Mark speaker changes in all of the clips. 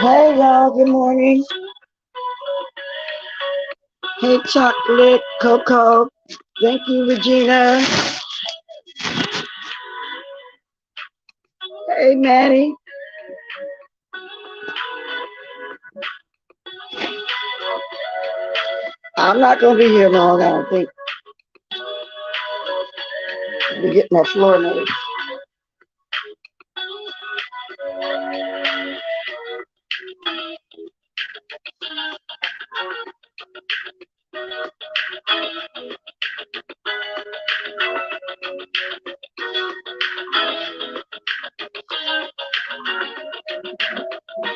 Speaker 1: Hey y'all, good morning. Hey chocolate, Coco. Thank you, Regina. Hey Maddie. I'm not gonna be here long, I don't think. To get my floor made.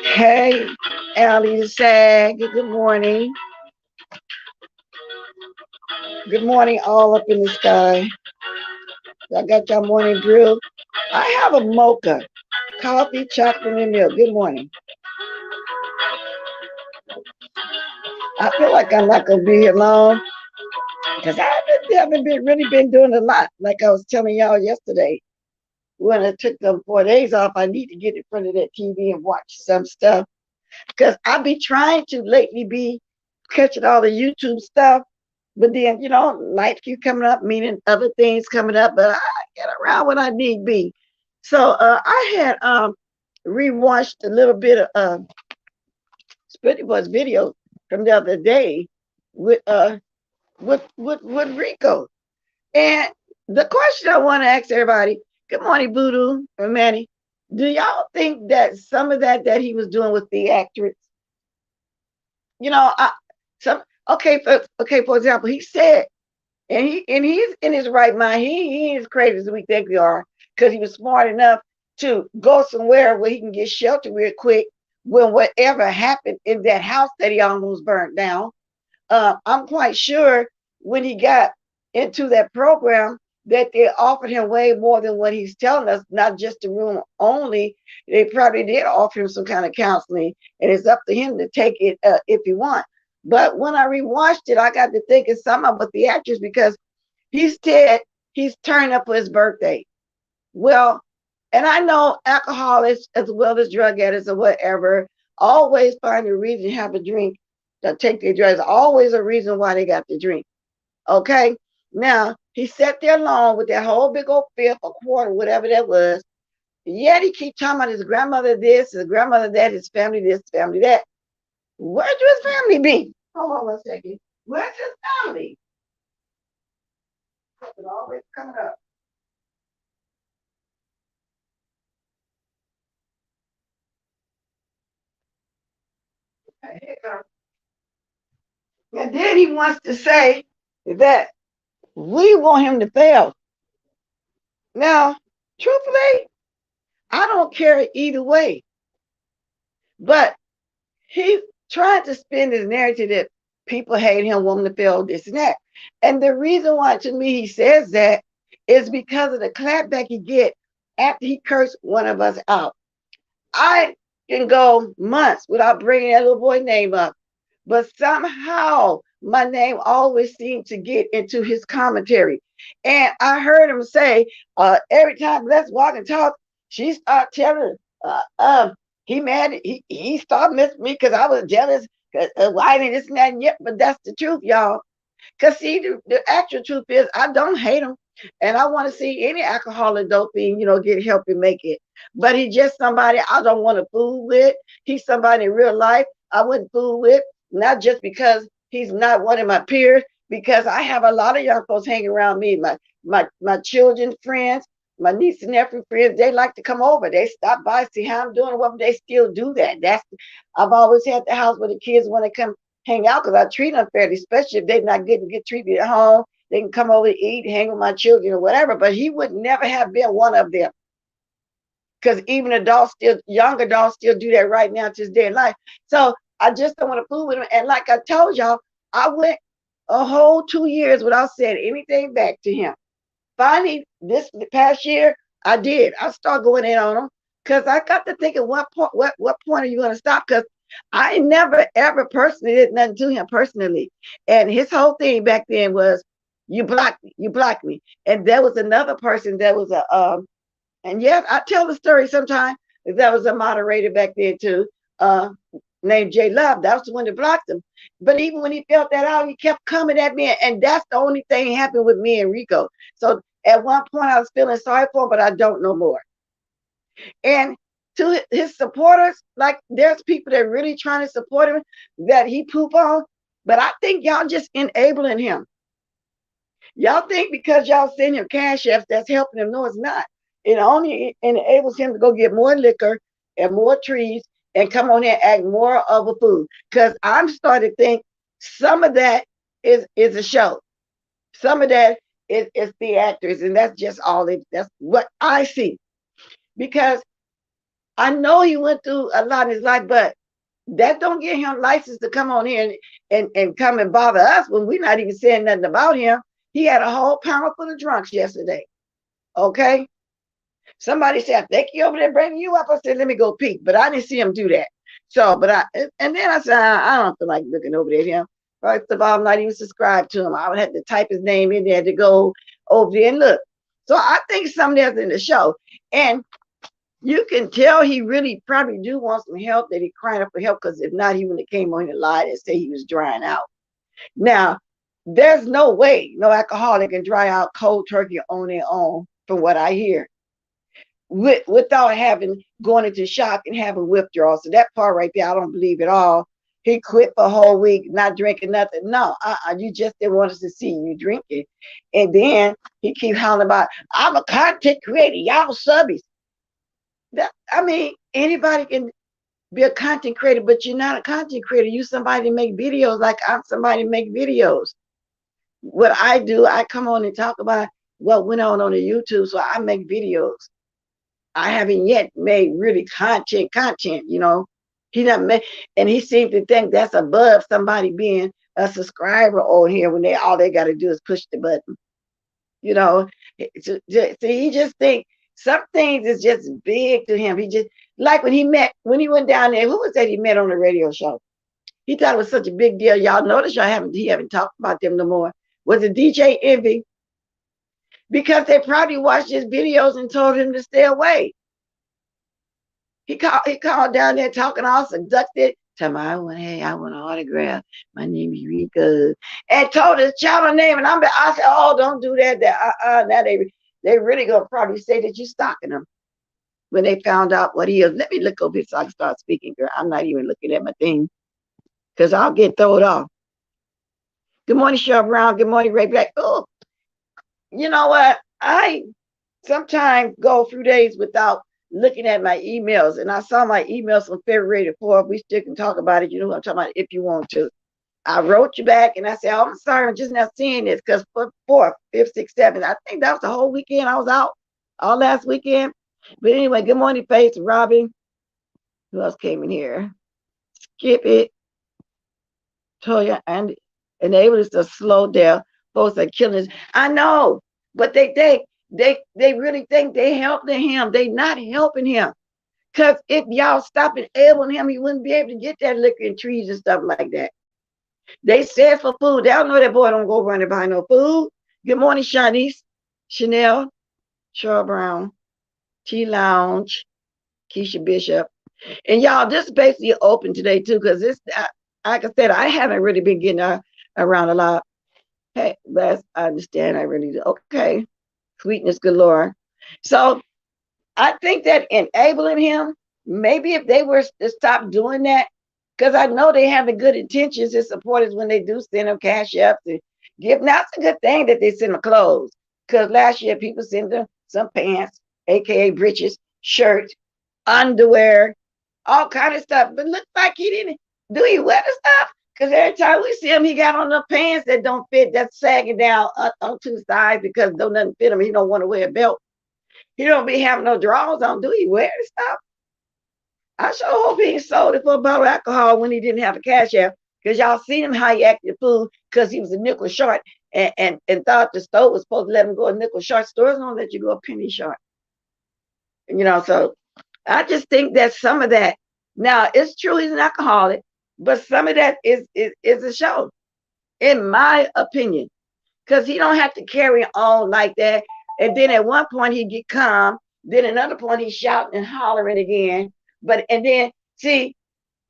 Speaker 1: Hey, Allie the Sag. Good morning. Good morning, all up in the sky. I got your morning brew. I have a mocha, coffee, chocolate, and milk. Good morning. I feel like I'm not gonna be here long because I haven't been really been doing a lot. Like I was telling y'all yesterday, when I took them 4 days off, I need to get in front of that TV and watch some stuff because I be trying to lately be catching all the YouTube stuff, but then life keep coming up, meaning other things coming up, but I get around when I need be. So I had rewatched a little bit of Spitty Boys video from the other day with with Rico. And the question I want to ask everybody, good morning, Voodoo and Manny. Do y'all think that some of that he was doing with the actress, you know, I, some for example, he said, and he's in his right mind. He ain't as crazy as we think we are, because he was smart enough to go somewhere where he can get shelter real quick when whatever happened in that house that he almost burnt down. I'm quite sure when he got into that program that they offered him way more than what he's telling us, not just the room only. They probably did offer him some kind of counseling, and it's up to him to take it if he wants. But when I rewatched it, I got to thinking something about the actress because he said he's turning up for his birthday. Well, and I know alcoholics as well as drug addicts or whatever always find a reason to have a drink to take their drugs. Always a reason why they got to drink. Okay. Now he sat there alone with that whole big old fifth or quarter, whatever that was. Yet he keep talking about his grandmother this, his grandmother that, his family this, family that. Where do his family be? Hold on one second. Where's his family? It's always coming up. And then he wants to say that we want him to fail. Now, truthfully, I don't care either way. But he's trying to spin this narrative that people hate him, want him to fail, this and that. And the reason why, to me, he says that is because of the clapback he get after he cursed one of us out. I can go months without bringing that little boy name up, but somehow my name always seemed to get into his commentary. And I heard him say, every time Let's Walk and Talk, she started telling, he mad, he started missing me because I was jealous, because why didn't this and that and yet, but that's the truth, y'all. Because see, the actual truth is, I don't hate him. And I want to see any alcoholic dope fiend, get help and make it. But he's just somebody I don't want to fool with. He's somebody in real life I wouldn't fool with, not just because he's not one of my peers, because I have a lot of young folks hanging around me, my children friends, my niece and nephew friends. They like to come over. They stop by, see how I'm doing, what they still do that. I've always had the house where the kids want to come hang out because I treat them fairly, especially if they're not getting good treatment at home. They can come over to eat, hang with my children or whatever. But he would never have been one of them, because even adults, still young adults, still do that right now to this day in life. So I just don't want to fool with him. And like I told y'all, I went a whole 2 years without saying anything back to him. Finally, this past year, I did. I started going in on him because I got to thinking, what point are you going to stop? Because I never ever personally did nothing to him personally, and his whole thing back then was, you blocked me, and there was another person that was a and yes, I tell the story sometimes. That was a moderator back then too. uh, named J Love. That was the one that blocked him. But even when he felt that out, he kept coming at me. And that's the only thing that happened with me and Rico. So at one point, I was feeling sorry for him, but I don't know more. And to his supporters, like there's people that really trying to support him that he poop on. But I think y'all just enabling him. Y'all think because y'all send him cash apps that's helping him. No, it's not. It only enables him to go get more liquor and more trees and come on here and act more of a fool. Because I'm starting to think some of that is a show. Some of that is the actors, and that's just all it. That's what I see. Because I know he went through a lot in his life, but that don't give him license to come on here and come and bother us when we're not even saying nothing about him. He had a whole pound full of drunks yesterday. Okay. Somebody said, I think he over there bringing you up. I said, let me go peek. But I didn't see him do that. So, and then I said, I don't feel like looking over at him. First of all, I'm not even subscribed to him. I would have to type his name in there to go over there and look. So I think something else in the show. And you can tell he really probably do want some help, that he crying up for help, because if not, he wouldn't have came on and lied and say he was drying out. Now, there's no way no alcoholic can dry out cold turkey on their own, from what I hear, without having going into shock and having withdrawal. So that part right there, I don't believe at all. He quit for a whole week, not drinking nothing. No, you just didn't want us to see you drinking. And then he keep hollering about, I'm a content creator, y'all subbies. I mean, anybody can be a content creator, but you're not a content creator. You somebody to make videos, like I'm somebody to make videos. What I do, I come on and talk about what went on the YouTube, so I make videos. I haven't yet made really content, you know. He not made, and he seems to think that's above somebody being a subscriber on here when all they got to do is push the button. You know, so he just think some things is just big to him. He just, like when he went down there, who was that he met on the radio show? He thought it was such a big deal. Y'all notice he haven't talked about them no more. Was it DJ Envy? Because they probably watched his videos and told him to stay away. He called down there talking all seductive. Tell me, hey, I want an autograph. My name is Rico. And told his channel name. And I said, oh, don't do that. Now they really gonna probably say that you stalking them when they found out what he is. Let me look over here so I can start speaking, girl. I'm not even looking at my thing, because I'll get thrown off. Good morning, Cheryl Brown. Good morning, Ray Black. Oh, you know what? I sometimes go through days without looking at my emails, and I saw my emails from February the 4th. We still can talk about it. You know what I'm talking about if you want to. I wrote you back and I said, oh, I'm sorry, I'm just not seeing this, because for 4th, 5th, 6th, 7th, I think that was the whole weekend I was out, all last weekend. But anyway, good morning, Faith, Robin. Who else came in here? Skip it. Toya, and enable us to slow down. Folks are killing us. I know, but they really think they helping him. They not helping him. Because if y'all stop enabling him, he wouldn't be able to get that liquor and trees and stuff like that. They said for food. They don't know that boy don't go running by no food. Good morning, Shanice, Chanel, Cheryl Brown, T Lounge, Keisha Bishop. And y'all, this is basically open today too, because this, like I said, I haven't really been getting around a lot. Hey, that's, I understand. I really do. Okay. Sweetness galore. So I think that enabling him, maybe if they were to stop doing that, because I know they have the good intentions as supporters when they do send them cash apps and give. Now it's a good thing that they send them clothes, because last year people sent them some pants, aka breeches, shirts, underwear, all kind of stuff. But looks like he didn't. Do he wear the stuff? Because every time we see him, he got on the pants that don't fit, that's sagging down on two sides because don't nothing fit him. He don't want to wear a belt. He don't be having no drawers on. Do he wear the stuff? I sure hope he sold it for a bottle of alcohol when he didn't have a cash app, because y'all seen him how he acted fool because he was a nickel short and thought the store was supposed to let him go a nickel short. Stores don't let you go a penny short. You know, so I just think that some of that, now it's true he's an alcoholic, but some of that is a show, in my opinion, because he don't have to carry on like that. And then at one point he get calm, then another point he's shouting and hollering again. And then see,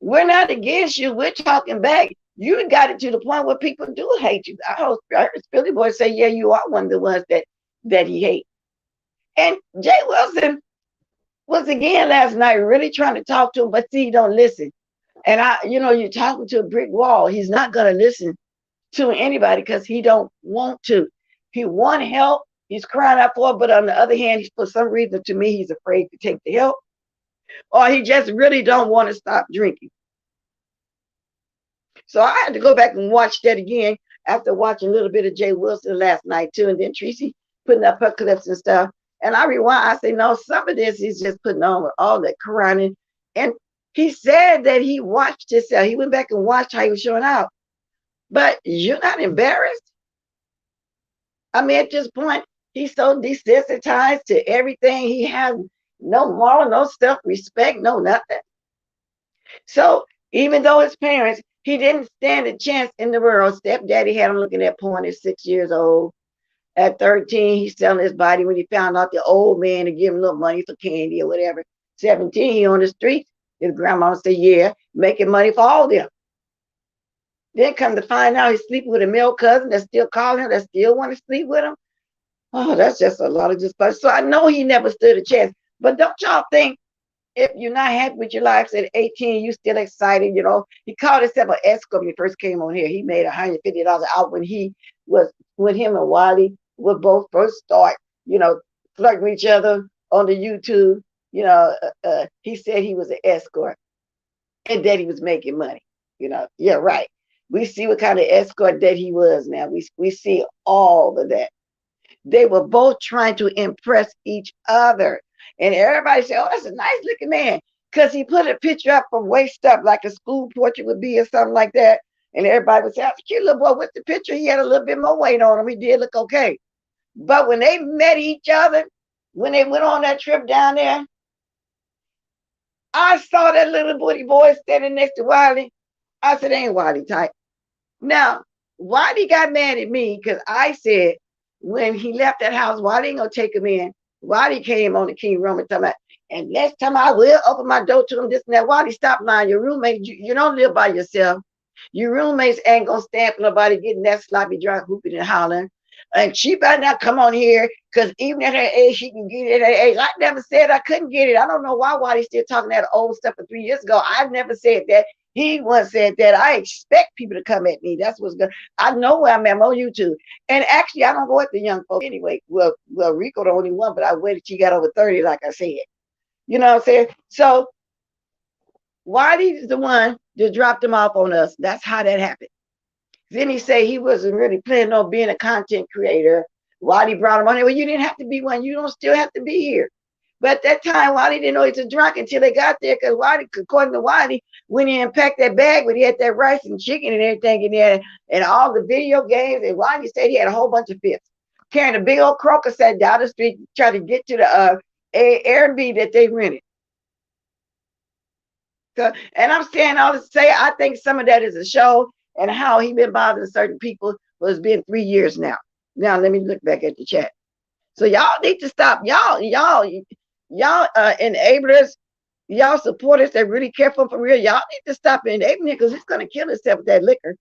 Speaker 1: We're not against you. We're talking back. You got it to the point where people do hate you. I heard Billy Boy say, yeah, you are one of the ones that he hates. And Jay Wilson was again last night really trying to talk to him, but see, he don't listen. And you're talking to a brick wall. He's not going to listen to anybody because he don't want to. He want help. He's crying out for it, but on the other hand, for some reason, to me, he's afraid to take the help, or he just really don't want to stop drinking. So I had to go back and watch that again after watching a little bit of Jay Wilson last night too, and then Tracy putting up her clips and stuff. And I rewind. I say, no, some of this he's just putting on with all that crying. And he said that he watched himself. He went back and watched how he was showing out. But you're not embarrassed. I mean, at this point, he's so desensitized to everything. He has no moral, no self-respect, no nothing. So even though his parents, he didn't stand a chance in the world. Stepdaddy had him looking at porn at 6 years old. At 13, he's selling his body when he found out the old man to give him a little money for candy or whatever. 17, he on the streets. His grandma said, yeah, making money for all them. Then come to find out he's sleeping with a male cousin that still calling him, that still want to sleep with him. Oh, that's just a lot of just. So I know he never stood a chance. But don't y'all think if you're not happy with your life at 18, you still excited, He called himself an escort when he first came on here. He made $150 out when he was with him and Wiley would both first start, flirting with each other on the YouTube. He said he was an escort and that he was making money. Yeah, right. We see what kind of escort that he was now. We see all of that. They were both trying to impress each other. And everybody said, oh, that's a nice looking man. Because he put a picture up from waist up like a school portrait would be or something like that. And everybody would say, that's a cute little boy. With the picture, he had a little bit more weight on him. He did look okay. But when they met each other, when they went on that trip down there, I saw that little booty boy standing next to Wiley. I said, ain't Wiley type. Now, Wiley got mad at me because I said when he left that house, Wiley ain't gonna take him in. Wiley came on the King Roman talking about, and next time I will open my door to him, this and that. Wiley, stop lying. Your roommate, you don't live by yourself. Your roommates ain't gonna stand for nobody getting that sloppy drunk, hooping and hollering. And she better not come on here because even at her age, she can get it at her age. I never said I couldn't get it. I don't know why Wiley's still talking that old stuff from 3 years ago. I've never said that. He once said that. I expect people to come at me. That's what's good. I know where I'm at. I'm on YouTube. And actually, I don't go at the young folks anyway. Well, Rico the only one, but I waited till he got over 30, like I said. You know what I'm saying? So Wiley's the one that dropped him off on us. That's how that happened. Then he said he wasn't really planning on being a content creator. Wiley brought him on here. Well, you didn't have to be one. You don't still have to be here. But at that time, Wiley didn't know he was a drunk until they got there because Wiley, according to Wiley, when he unpacked that bag, when he had that rice and chicken and everything in there and all the video games, and Wiley said he had a whole bunch of fits. Carrying a big old croaker set down the street, trying to get to the Airbnb that they rented. So, and I'm saying all to say, I think some of that is a show and how he been bothering certain people. Well, it's been 3 years now. Now, let me look back at the chat. So y'all need to stop. Y'all enablers, y'all supporters that really care for real, y'all need to stop enabling it because it's going to kill itself with that liquor.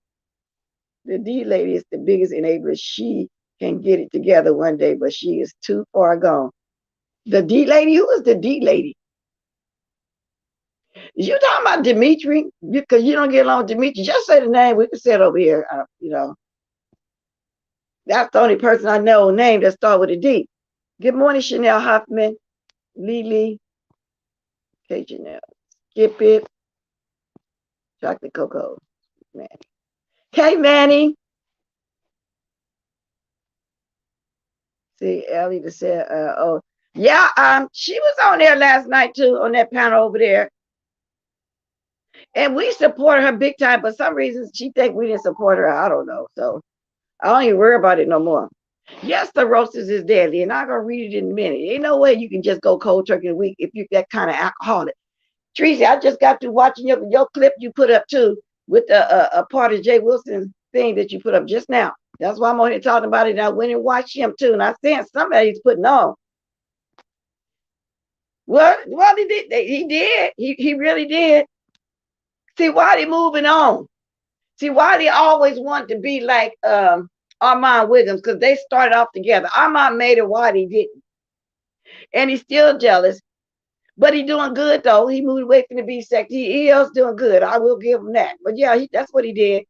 Speaker 1: The D lady is the biggest enabler. She can get it together one day, but she is too far gone. The D lady? Who is the D lady? You talking about Dimitri? Because you don't get along with Dimitri. Just say the name. We can say it over here. That's the only person I know name that start with a D. Good morning, Chanel Hoffman, Lily, K. Janelle, Skip It, Chocolate Cocoa, Manny. Hey, Manny. See, Ellie just said, oh, yeah, she was on there last night too, on that panel over there. And we support her big time. For some reason, she think we didn't support her. I don't know. So I don't even worry about it no more. Yes, the roasters is deadly, and I'm gonna read it in a minute. Ain't no way you can just go cold turkey a week if you're that kind of alcoholic. Tracy, I just got through watching your clip you put up too with a part of Jay Wilson thing that you put up just now. That's why I'm on here talking about it. And I went and watched him too, and I saying somebody's putting on. Well, he did. He really did. See, why they moving on? See, why they always want to be like Armand Wiggins? Because they started off together. Armand made it, why he didn't. And he's still jealous. But he's doing good though. He moved away from the B sex. He is doing good. I will give him that. But yeah, that's what he did.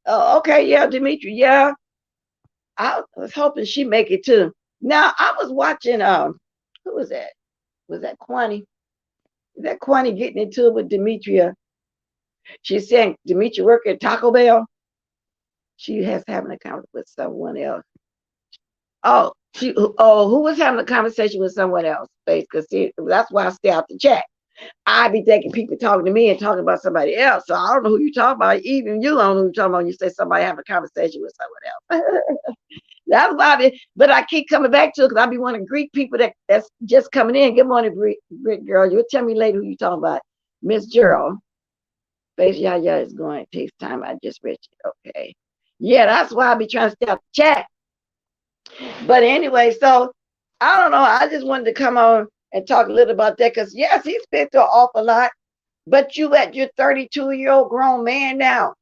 Speaker 1: Okay, yeah, Dimitri. Yeah, I was hoping she make it too. Now I was watching. Who was that? Was that Kwani? Is that Kwani getting into it with Demetria? She's saying Demetria work at Taco Bell. She has having a conversation with someone else. Oh, who was having a conversation with someone else? Basically, that's why I stay out the chat. I be thinking people talking to me and talking about somebody else. So I don't know who you talking about. Even you don't know who you're talking about when you say somebody having a conversation with someone else. That's why but I keep coming back to it because I be wanting to greet people that's just coming in. Good morning, Brit girl. You'll tell me later who you talking about. Miss Gerald. Face yeah, it's going. It takes time. I just read it. Okay. Yeah, that's why I be trying to stay out the chat. But anyway, so I don't know. I just wanted to come on and talk a little about that because yes, he's been through an awful lot. But you at your 32-year-old grown man now.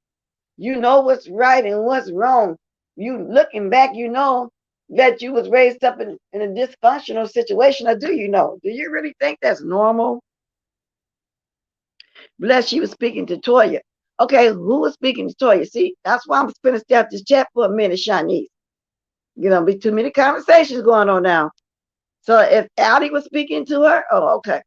Speaker 1: You know what's right and what's wrong. You looking back, you know that you was raised up in a dysfunctional situation. Or do you know? Do you really think that's normal? Bless, she was speaking to Toya. Okay, who was speaking to Toya? See, that's why I'm going to stay out this chat for a minute, Shanice. You know, be too many conversations going on now. So if Allie was speaking to her, oh, okay.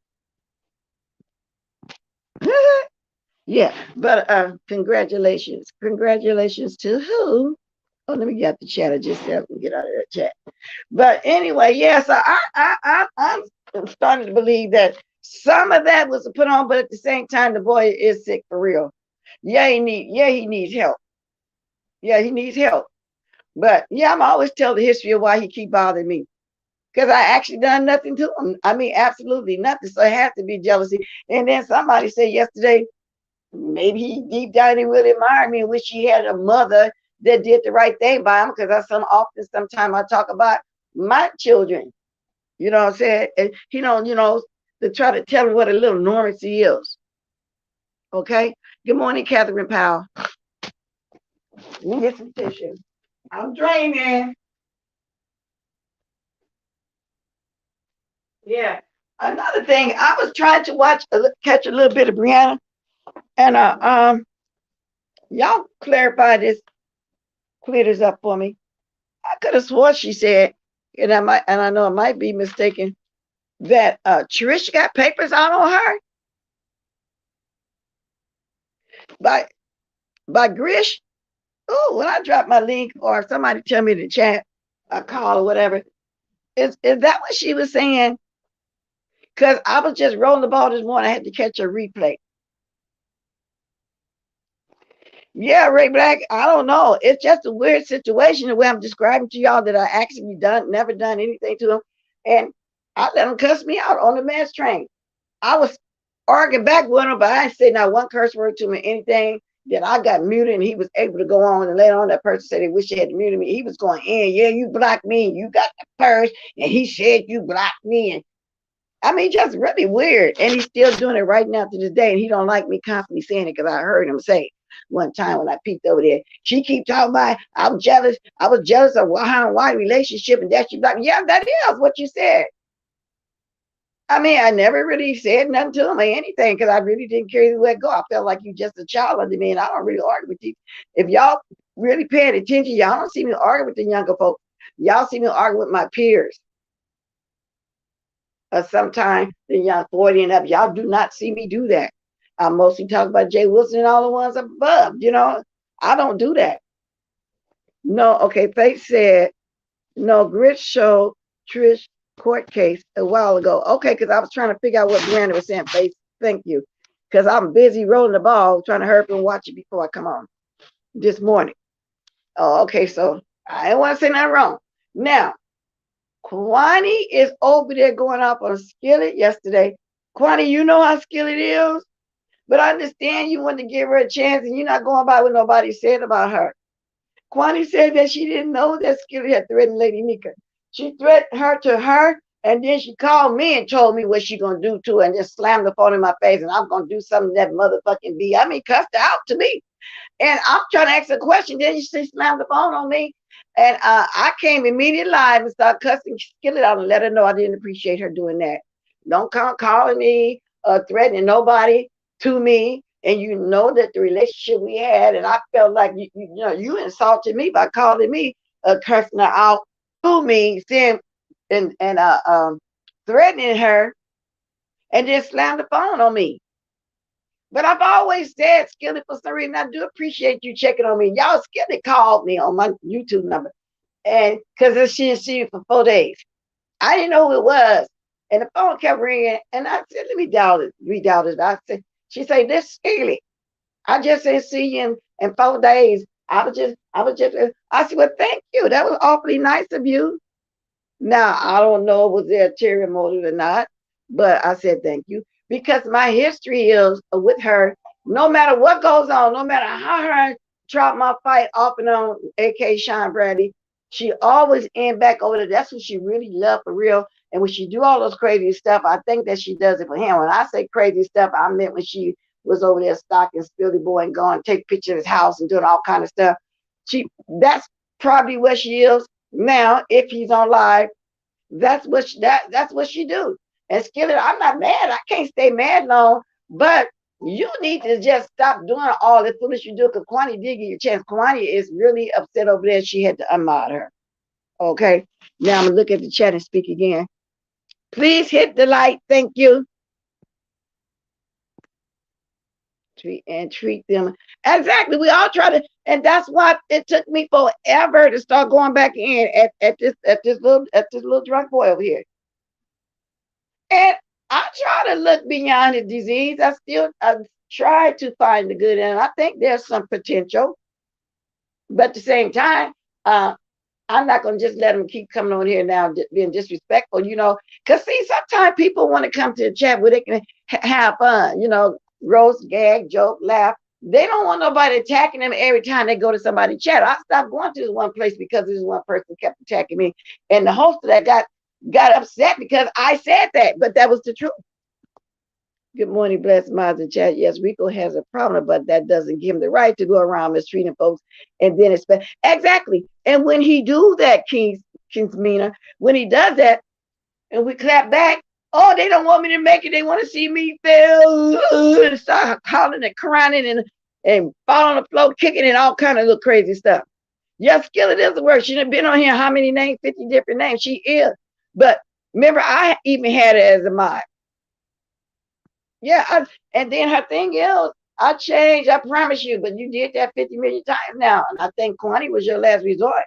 Speaker 1: Yeah, but congratulations. Congratulations to who? Oh, let me get the chat. I just said get out of that chat. But anyway, yeah, so I'm starting to believe that some of that was put on, but at the same time, the boy is sick for real. Yeah, he needs help. Yeah, he needs help. But yeah, I'm always tell the history of why he keep bothering me. Because I actually done nothing to him. I mean, absolutely nothing. So it has to be jealousy. And then somebody said yesterday, maybe he deep down he really admired me and wish he had a mother that did the right thing by him. Because sometimes I talk about my children. You know what I'm saying? And he don't, to try to tell him what a little normalcy is. Okay. Good morning, Catherine Powell. Let me get some tissue. I'm draining. Yeah. Another thing, I was trying to catch a little bit of Brianna, and y'all clarify this, clear this up for me. I could have sworn she said, and I know I might be mistaken, that Trish got papers out on her by Grish. Oh, when I drop my link or somebody tell me to chat, a call or whatever, is that what she was saying? Because I was just rolling the ball this morning. I had to catch a replay. Yeah, Ray Black, I don't know. It's just a weird situation the way I'm describing to y'all that I actually never done anything to him. And I let him cuss me out on the mass train. I was arguing back with him, but I didn't say not one curse word to him or anything. Then I got muted and he was able to go on, and later on that person said they wish they had muted me. He was going in, yeah, you blocked me, you got the purse, and he said you blocked me. And I mean, just really weird. And he's still doing it right now to this day. And he don't like me constantly saying it because I heard him say one time when I peeked over there. She keep talking about I'm jealous. I was jealous of how why relationship and that she blocked me. Yeah, that is what you said. I mean, I never really said nothing to him or anything because I really didn't care either way it go. I felt like you just a child under me, and I don't really argue with you. If y'all really paying attention, y'all don't see me argue with the younger folks. Y'all see me argue with my peers. Sometimes the young 40 and up, y'all do not see me do that. I mostly talk about Jay Wilson and all the ones above. I don't do that. No, okay. Faith said no. Grit showed Trish court case a while ago. Okay, because I was trying to figure out what Brandon was saying. Faith, thank you, because I'm busy rolling the ball, trying to hurry up and watch it before I come on this morning. Oh, okay. So I didn't want to say nothing wrong. Now, Kwani is over there going off on Skillet yesterday. Kwani, you know how Skillet is, but I understand you want to give her a chance and you're not going by what nobody said about her. Kwani said that she didn't know that Skillet had threatened Lady Nika. She threatened her to her And then she called me and told me what she gonna do to her and just slammed the phone in my face and I'm gonna do something that motherfucking B. I mean, cussed her out to me. And I'm trying to ask a question. Then she slammed the phone on me. And I came immediately live and started cussing Skillet out and let her know I didn't appreciate her doing that. Don't come calling me, threatening nobody to me. And you know that the relationship we had, and I felt like you insulted me by calling me, cursing her out to me, saying and threatening her, and then slammed the phone on me. But I've always said, Skillet, for some reason, I do appreciate you checking on me. Y'all, Skillet called me on my YouTube number, and because she didn't see you for 4 days. I didn't know who it was. And the phone kept ringing, and I said, let me redial it. She said, this Skillet. I just didn't see you in 4 days. I said, well, thank you. That was awfully nice of you. Now, I don't know was there a ulterior motive or not, but I said thank you because my history is with her. No matter what goes on, no matter how her drop my fight off and on, AK Sean Bradley, she always end back over there. That's what she really loved for real. And when she do all those crazy stuff, I think that she does it for him. When I say crazy stuff, I meant when she was over there stalking Spilly Boy and going take pictures of his house and doing all kind of stuff. That's probably where she is now. If he's on live, that's what she do. And Skillet, I'm not mad. I can't stay mad long, but you need to just stop doing all the foolish you do because Kwani did give you a chance. Kwani is really upset over there. She had to unmod her. Okay. Now I'm gonna look at the chat and speak again. Please hit the like. Thank you. Treat them exactly. We all try to, and that's why it took me forever to start going back in at this little drunk boy over here. And I try to look beyond the disease. I try to find the good in it. I think there's some potential, but at the same time, I'm not going to just let them keep coming on here now being disrespectful, because see, sometimes people want to come to the chat where they can have fun, roast, gag, joke, laugh. They don't want nobody attacking them every time they go to somebody's chat. I stopped going to this one place because this one person kept attacking me. And the host of that got upset because I said that, but that was the truth. Good morning, blessed minds in chat. Yes, Rico has a problem, but that doesn't give him the right to go around mistreating folks and then expect exactly. And when he do that, King's Mina, when he does that, and we clap back, oh, they don't want me to make it. They want to see me fail and start hollering and crying and fall on the floor, kicking and all kind of little crazy stuff. Yes, Skillet is the word. She done been on here how many names? 50 different names. She is. But remember, I even had it as a mod. Yeah, and then her thing is, I changed, I promise you, but you did that 50 million times now. And I think Kwani was your last resort.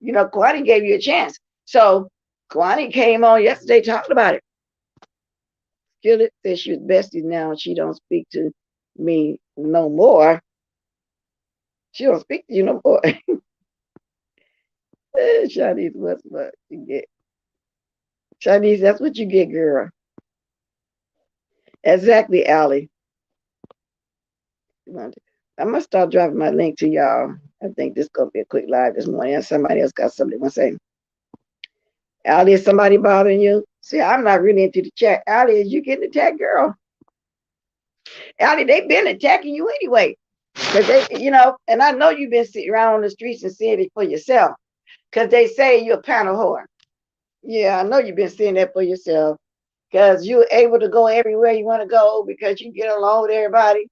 Speaker 1: Kwani gave you a chance. So Kwani came on yesterday talking about it. Skillet said she was besties now. She don't speak to me no more. She don't speak to you no more. Chinese, what you get? Chinese, that's what you get, girl. Exactly, Allie. I'm gonna start dropping my link to y'all. I think this is gonna be a quick live this morning. And somebody else got something to say. Allie, is somebody bothering you? See, I'm not really into the chat. Allie, is you getting attacked, girl? Allie, they've been attacking you anyway. Because they, and I know you've been sitting around on the streets and seeing it for yourself. Because they say you're a panel whore. Yeah, I know you've been seeing that for yourself. Because you're able to go everywhere you want to go because you get along with everybody.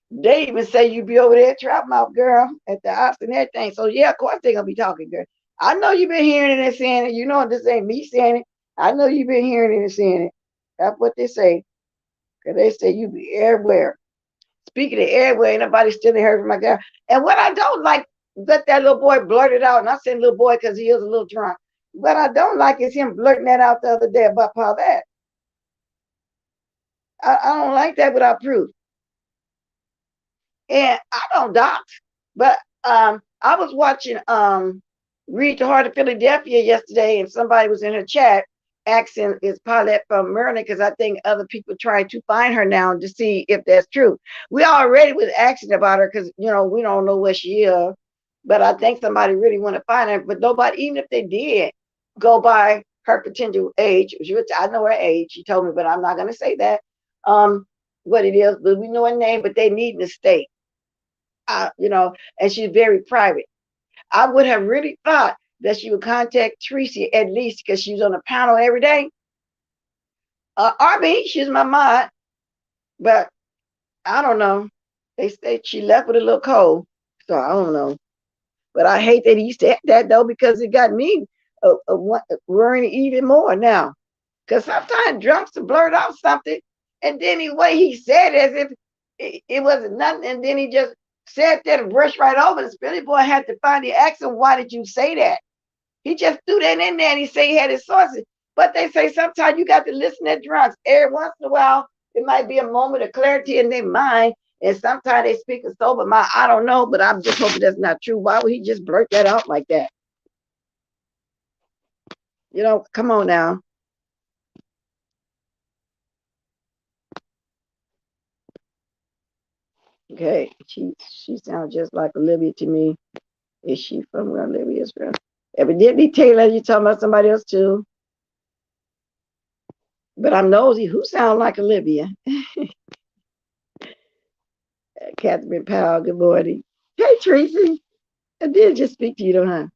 Speaker 1: They even say you be over there trap mouth, girl, at the ops and everything. So yeah, of course they're gonna be talking, girl. I know you've been hearing it and saying it. You know this ain't me saying it. I know you've been hearing it and saying it. That's what they say. Cause they say you be everywhere. Speaking of everywhere, ain't nobody still heard from my girl. And what I don't like, let that little boy blurt it out. And I'm saying little boy because he is a little drunk. What I don't like is him blurting that out the other day about Paulette. I don't like that without proof. And I don't dox, but I was watching Read the Heart of Philadelphia yesterday, and somebody was in her chat asking, is Paulette from Maryland? Because I think other people trying to find her now to see if that's true. We already was asking about her because, we don't know where she is, but I think somebody really want to find her, but nobody, even if they did go by her potential age. I know her age. She told me, but I'm not going to say that. Um, what it is, but we know her name. But they need to stay. And she's very private. I would have really thought that she would contact Tracy at least because she was on a panel every day. Arby, she's my mod, but I don't know. They say she left with a little cold, so I don't know. But I hate that he said that though because it got me worrying even more now. Because sometimes drunks will blurt out something, and then the way he said it as if it wasn't nothing, and then he just said that and brushed right over. The Billy boy had to finally ask him, "Why did you say that?" He just threw that in there and he said he had his sources. But they say sometimes you got to listen to drunks. Every once in a while, it might be a moment of clarity in their mind. And sometimes they speak a sober mind. I don't know, but I'm just hoping that's not true. Why would he just blurt that out like that? Come on now. Okay, she sounds just like Olivia to me. Is she from where Olivia is from? Evidently, Taylor, you talking about somebody else too. But I'm nosy. Who sounds like Olivia? Catherine Powell, good morning. Hey, Tracy. I did just speak to you, don't I?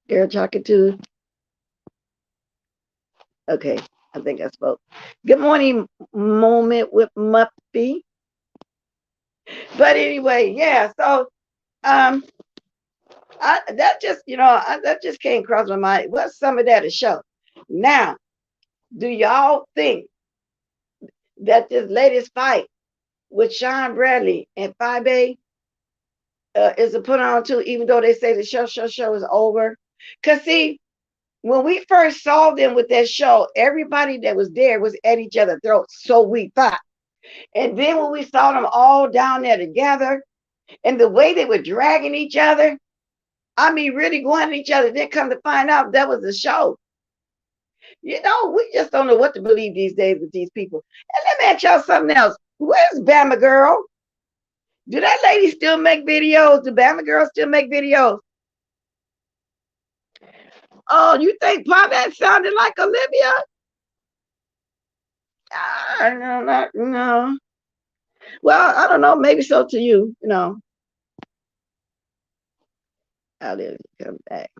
Speaker 1: Girl talking to. Okay, I think I spoke. Good morning, moment with Muffy. But anyway, yeah. So, that just came across my mind. What's some of that to show? Now, do y'all think that this latest fight with Sean Bradley and 5A is a put on too, even though they say the show is over? Because see, when we first saw them with that show, everybody that was there was at each other's throats, so we thought. And then when we saw them all down there together, and the way they were dragging each other, I mean, really going at each other, then come to find out that was a show. We just don't know what to believe these days with these people. And let me ask y'all something else. Where's Bama Girl? Do that lady still make videos? Do Bama Girl still make videos? Oh, you think Paulette sounded like Olivia? No. Well, I don't know. Maybe so to you. I'll let it come back.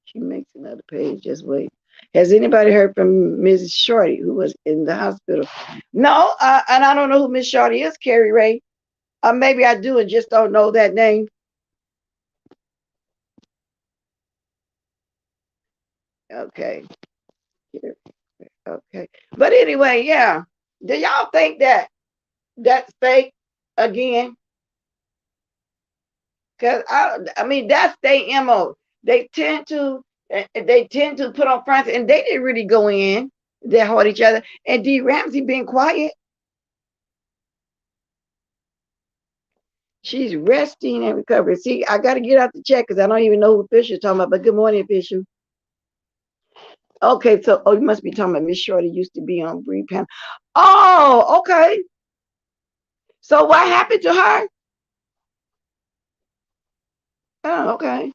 Speaker 1: She makes another page. Just wait. Has anybody heard from Mrs. Shorty, who was in the hospital? No, and I don't know who Miss Shorty is, Carrie Ray. Maybe I do and just don't know that name. Okay. Okay. But anyway, yeah. Do y'all think that that's fake again? Because I mean, that's their MO. They tend to put on fronts, and they didn't really go in. They hold each other. And D. Ramsey being quiet. She's resting and recovering. See, I got to get out the check because I don't even know who Fisher's talking about. But good morning, Fisher. Okay, so you must be talking about Miss Shorty used to be on Bree Panel. Oh, okay. So what happened to her? Oh, okay.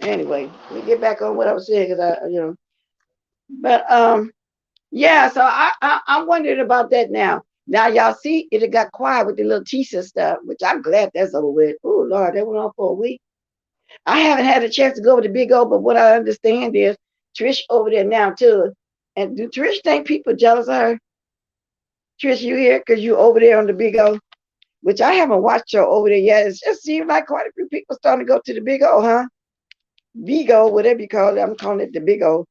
Speaker 1: Anyway, let me get back on what I was saying because. But yeah. So I'm wondering about that now. Now y'all see it got quiet with the little Tisa stuff, which I'm glad that's over with. Oh Lord, that went on for a week. I haven't had a chance to go over to Big O, but what I understand is Trish over there now too. And do Trish think people jealous of her? Trish, you here? Because you over there on the Big O, which I haven't watched her over there yet. It just seems like quite a few people starting to go to the Big O, huh? Big O, whatever you call it. I'm calling it the Big O.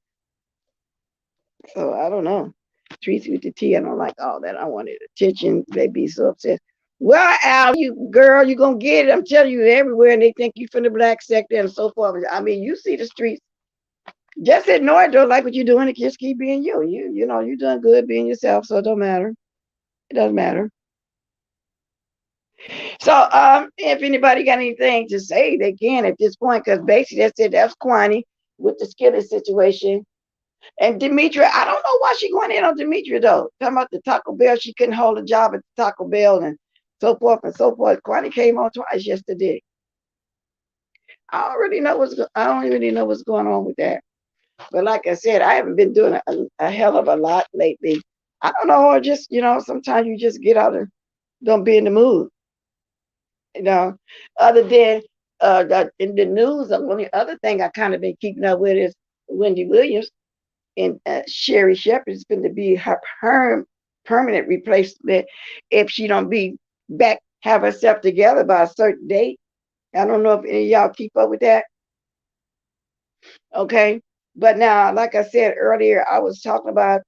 Speaker 1: So I don't know. Tracy with the T, I don't like all that. I wanted attention. They be so upset. Well, Al, you girl, you gonna get it. I'm telling you, everywhere, and they think you from the black sector and so forth. I mean, you see the streets. Just ignore it. Don't like what you're doing. And just keep being you. You're doing good being yourself. So it don't matter. It doesn't matter. So, if anybody got anything to say, they can at this point, because basically that's it. That's Kwani with the Skillet situation. And Demetria, I don't know why she going in on Demetria though. Talking about the Taco Bell, she couldn't hold a job at the Taco Bell and so forth and so forth. Kwani came on twice yesterday. I don't really know what's going on with that. But like I said, I haven't been doing a hell of a lot lately. I don't know, or just, sometimes you just get out and don't be in the mood, you know. Other than in the news, the only other thing I kind of been keeping up with is Wendy Williams and Sherry Shepherd's going to be her permanent replacement if she don't be back, have herself together by a certain date. I don't know if any of y'all keep up with that. Okay. But now, like I said earlier, I was talking about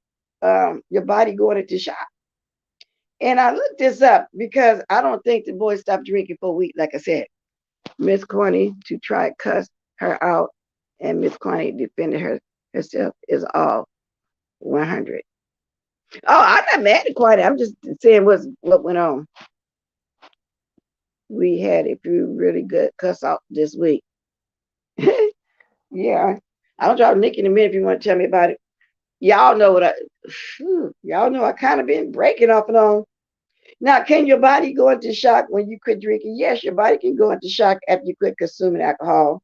Speaker 1: your body going into shock. And I looked this up because I don't think the boy stopped drinking for a week. Like I said, Miss Corny to try to cuss her out, and Miss Corny defended herself is all 100. Oh, I'm not mad at Corny. I'm just saying what went on. We had a few really good cuss out this week. Yeah. I'll drop Nick in a minute if you want to tell me about it. Y'all know y'all know I kind of been breaking off and on. Now, can your body go into shock when you quit drinking? Yes, your body can go into shock after you quit consuming alcohol.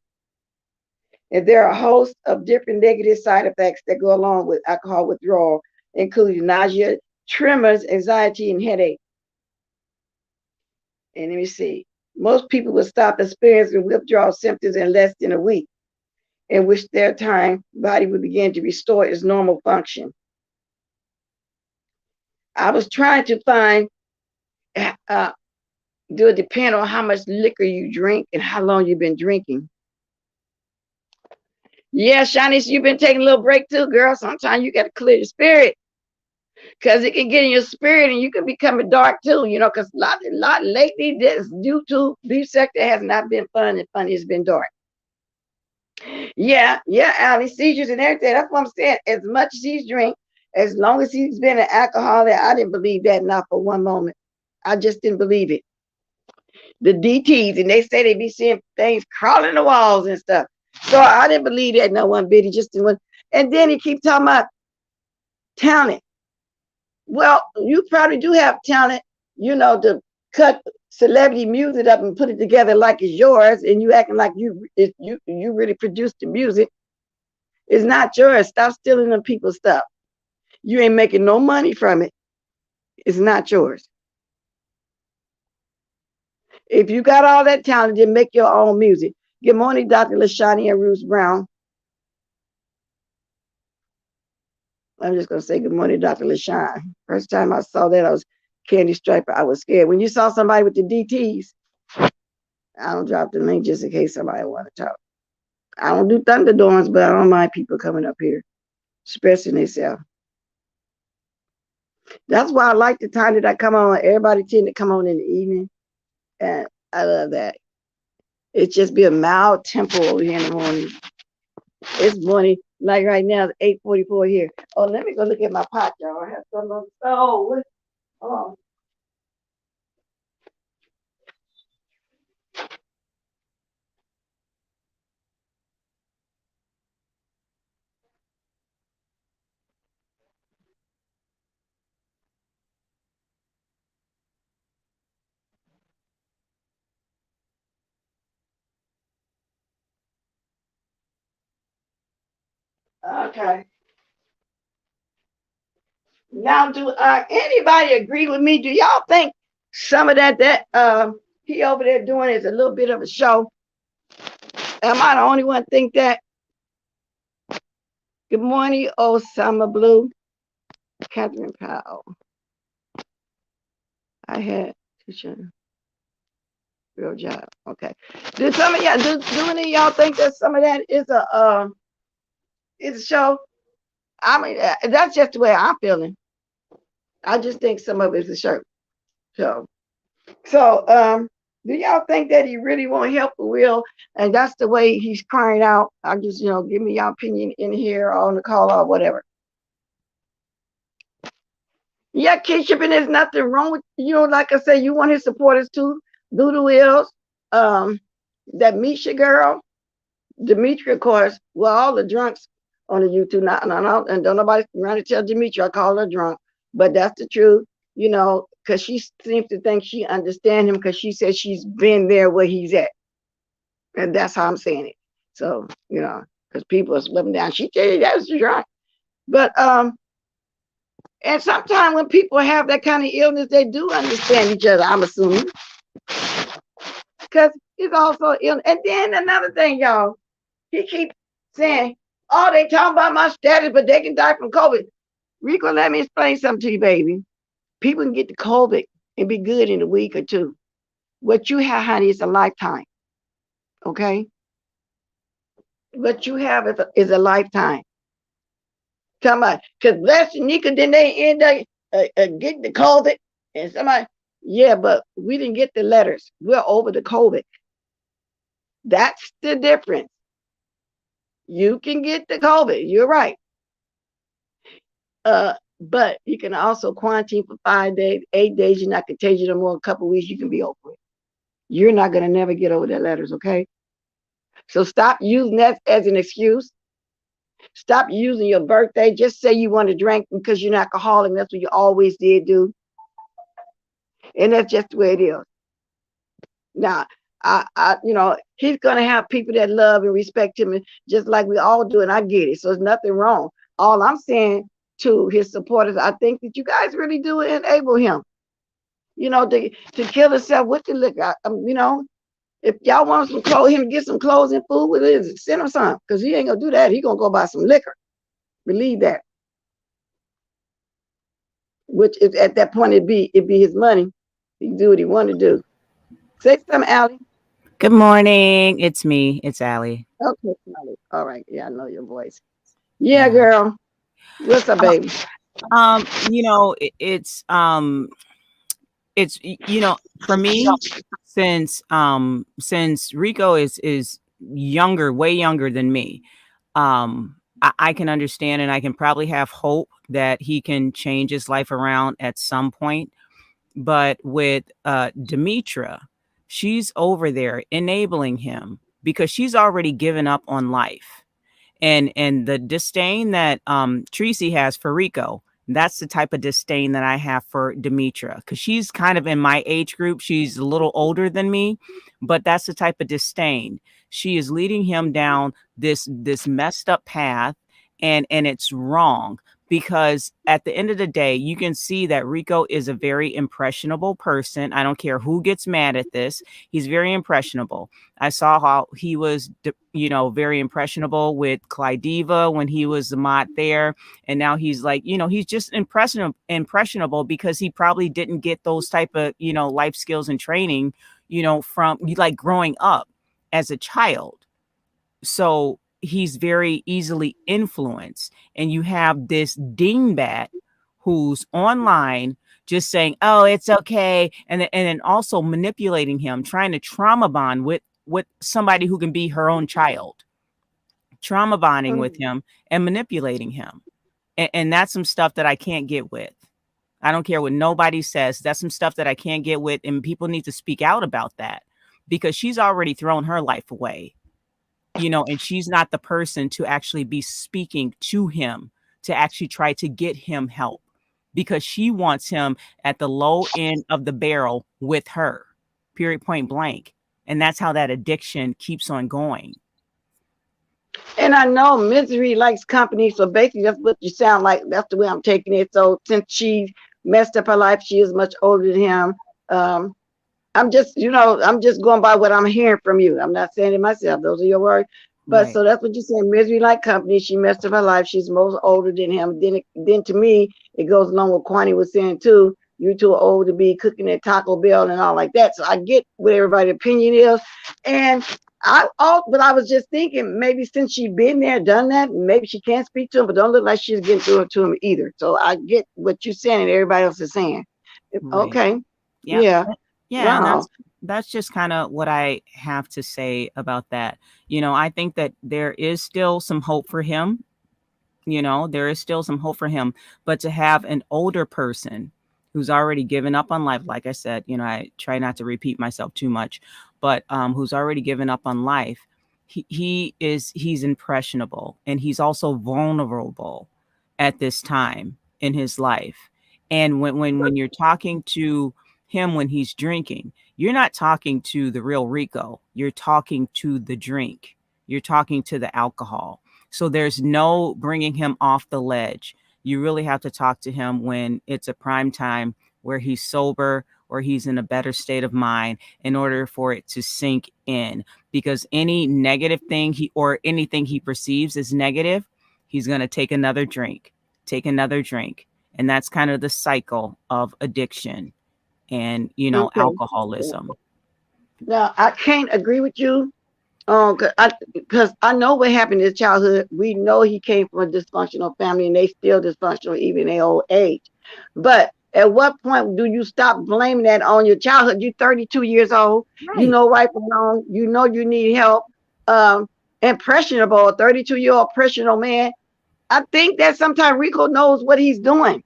Speaker 1: And there are a host of different negative side effects that go along with alcohol withdrawal, including nausea, tremors, anxiety, and headache. And let me see. Most people will stop experiencing withdrawal symptoms in less than a week, in which their body will begin to restore its normal function. I was trying to find, do it depend on how much liquor you drink and how long you've been drinking? Yeah, Shanice, you've been taking a little break too, girl. Sometimes you got to clear your spirit because it can get in your spirit and you can become dark too, because a lot lately, this YouTube beef sector has not been fun, and fun has been dark. Yeah, Ali, seizures and everything. That's what I'm saying. As much as he's drank, as long as he's been an alcoholic, I didn't believe that not for one moment. I just didn't believe it. The DTs, and they say they be seeing things crawling the walls and stuff. So I didn't believe that no one bit. He just didn't. And then he keep talking about talent. Well, you probably do have talent, to cut celebrity music up and put it together like it's yours, and you acting like you really produced the music. It's not yours. Stop stealing them people's stuff. You ain't making no money from it. It's not yours. If you got all that talent, then make your own music. Good morning, Dr. Lashani and Bruce Brown. I'm just going to say good morning, Dr. LaShawn. First time I saw that, I was Candy Striper. I was scared. When you saw somebody with the DTs, I don't drop the link just in case somebody want to talk. I don't do thunderdorms, but I don't mind people coming up here, expressing themselves. That's why I like the time that I come on. Everybody tend to come on in the evening, and I love that. It's just be a mild tempo over here in the morning. It's morning, like right now, it's 8:44 here. Oh, let me go look at my pot, y'all. I have some on the stove. Oh. Okay. Now, do anybody agree with me? Do y'all think some of that he over there doing is a little bit of a show? Am I the only one think that? Good morning, Osama Blue, Catherine Powell. I had teaching real job. Okay. Do some of y'all do any of y'all think that some of that is a show? I mean, that's just the way I'm feeling. I just think some of it is a show. So, do y'all think that he really want help for real? And that's the way he's crying out. I just, give me your opinion in here or on the call or whatever. Yeah, Keisha, and there's nothing wrong with, like I say, you want his supporters too. Doodle Wills, that Misha girl, Dimitri, of course. Well, all the drunks on the YouTube, and don't nobody run to tell Dimitri I call her drunk, but that's the truth, because she seems to think she understands him because she says she's been there where he's at. And that's how I'm saying it. So, because people are slipping down. She tell you that's right. But and sometimes when people have that kind of illness, they do understand each other. I'm assuming because it's also illness. And then another thing, y'all, he keeps saying, "Oh, they talking about my status, but they can die from COVID." Rico, let me explain something to you, baby. People can get the COVID and be good in a week or two. What you have, honey, is a lifetime. Okay, what you have is a lifetime. Talking about because bless Nika, then they end up getting the COVID, and somebody, yeah, but we didn't get the letters. We're over the COVID. That's the difference. You can get the COVID. You're right. But you can also quarantine for 5 days, 8 days. You're not contagious no more. A couple of weeks, you can be over it. You're not gonna never get over that letters, okay? So stop using that as an excuse. Stop using your birthday. Just say you want to drink because you're an alcoholic. That's what you always did do, and that's just the way it is. Now, he's gonna have people that love and respect him, just like we all do, and I get it. So there's nothing wrong. All I'm saying to his supporters, I think that you guys really do enable him. To kill himself with the liquor. If y'all want him to get some clothes and food with it, send him some, because he ain't gonna do that. He gonna go buy some liquor. Believe that. Which is at that point it'd be his money. He can do what he want to do. Say something, Allie.
Speaker 2: Good morning. It's me. It's Allie.
Speaker 1: Okay, Allie. All right. Yeah, I know your voice. Yeah,
Speaker 2: Yeah.
Speaker 1: girl. What's up, baby?
Speaker 2: It's for me, since Rico is younger, way younger than me, I can understand and I can probably have hope that he can change his life around at some point. But with Demetra, she's over there enabling him because she's already given up on life. And the disdain that Tracy has for Rico, that's the type of disdain that I have for Demetra, because she's kind of in my age group. She's a little older than me, but that's the type of disdain. She is leading him down this messed up path, and it's wrong, because at the end of the day, you can see that Rico is a very impressionable person. I don't care who gets mad at this. He's very impressionable. I saw how he was, very impressionable with Clydiva when he was the mod there. And now he's like, he's just impressionable because he probably didn't get those type of, life skills and training, from like growing up as a child. So he's very easily influenced. And you have this dingbat who's online just saying, "Oh, it's okay," and then also manipulating him, trying to trauma bond with somebody who can be her own child, trauma bonding with him and manipulating him. And that's some stuff that I can't get with. I don't care what nobody says. That's some stuff that I can't get with. And people need to speak out about that, because she's already thrown her life away, and she's not the person to actually be speaking to him to actually try to get him help, because she wants him at the low end of the barrel with her, period, point blank. And that's how that addiction keeps on going.
Speaker 1: And I know misery likes company, so basically that's what you sound like. That's the way I'm taking it. So since she messed up her life, she is much older than him. Um, I'm just going by what I'm hearing from you. I'm not saying it myself. Those are your words. But
Speaker 2: Right.
Speaker 1: so that's what you're saying. Misery like company. She messed up her life. She's most older than him. Then to me, it goes along with Kwani was saying too. You too old to be cooking at Taco Bell and all like that. So I get what everybody's opinion is. And but I was just thinking maybe since she been there, done that, maybe she can't speak to him, but don't look like she's getting through it to him either. So I get what you're saying and everybody else is saying.
Speaker 2: Right.
Speaker 1: Okay.
Speaker 2: Yep.
Speaker 1: Yeah.
Speaker 2: Yeah, and
Speaker 1: Wow.
Speaker 2: that's just kind of what I have to say about that. I think that there is still some hope for him. There is still some hope for him, but to have an older person who's already given up on life, like I said, I try not to repeat myself too much, but who's already given up on life, he's impressionable, and he's also vulnerable at this time in his life. And when you're talking to him when he's drinking, you're not talking to the real Rico. You're talking to the drink. You're talking to the alcohol. So there's no bringing him off the ledge. You really have to talk to him when it's a prime time where he's sober or he's in a better state of mind in order for it to sink in. Because any negative thing or anything he perceives as negative, he's going to take another drink. And that's kind of the cycle of addiction and,
Speaker 1: Okay. Okay.
Speaker 2: alcoholism.
Speaker 1: Now I can't agree with you. Because I know what happened in his childhood. We know he came from a dysfunctional family, and they still dysfunctional even in their old age. But at what point do you stop blaming that on your childhood? You're 32 years old. You
Speaker 2: Right.
Speaker 1: know right from wrong. You know you need help. Um, Impressionable, a 32-year-old impressionable man. I think that sometimes Rico knows what he's doing.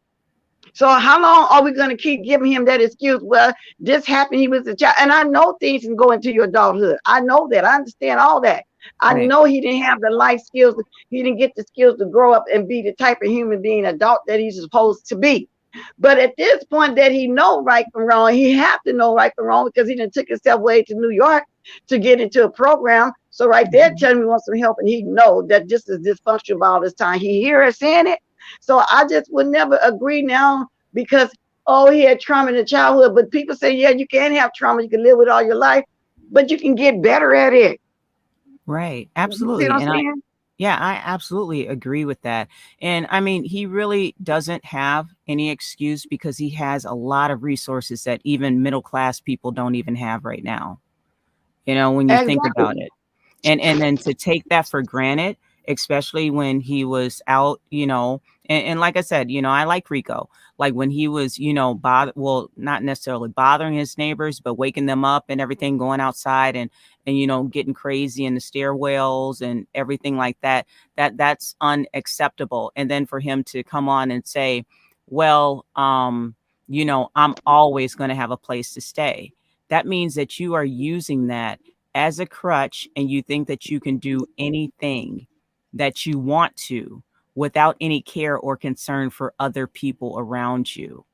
Speaker 1: So how long are we going to keep giving him that excuse? Well, this happened. He was a child, and I know things can go into your adulthood. I know that. I understand all that. I
Speaker 2: Right.
Speaker 1: know he didn't have the life skills. He didn't get the skills to grow up and be the type of human being, adult that he's supposed to be. But at this point, that he know right from wrong, he have to know right from wrong because he done took himself way to New York to get into a program. So right there,
Speaker 2: Mhm.
Speaker 1: telling me he wants some help, and he know that this is dysfunctional all this time. He hear us saying it, so I just would never agree now because oh, he had trauma in the childhood. But people say, yeah, you can have trauma, you can live with all your life, but you can get better at it.
Speaker 2: Right.
Speaker 1: You see what
Speaker 2: Absolutely.
Speaker 1: I'm
Speaker 2: And I
Speaker 1: saying?
Speaker 2: Yeah, I absolutely agree with that. And I mean, he really doesn't have any excuse because he has a lot of resources that even middle class people don't even have right now. When you think
Speaker 1: Exactly.
Speaker 2: about it. And then to take that for granted, especially when he was out, and like I said, I like Rico. Like when he was, not necessarily bothering his neighbors, but waking them up and everything, going outside and getting crazy in the stairwells and everything like that. That's unacceptable. And then for him to come on and say, well, I'm always going to have a place to stay. That means that you are using that as a crutch and you think that you can do anything that you want to without any care or concern for other people around you.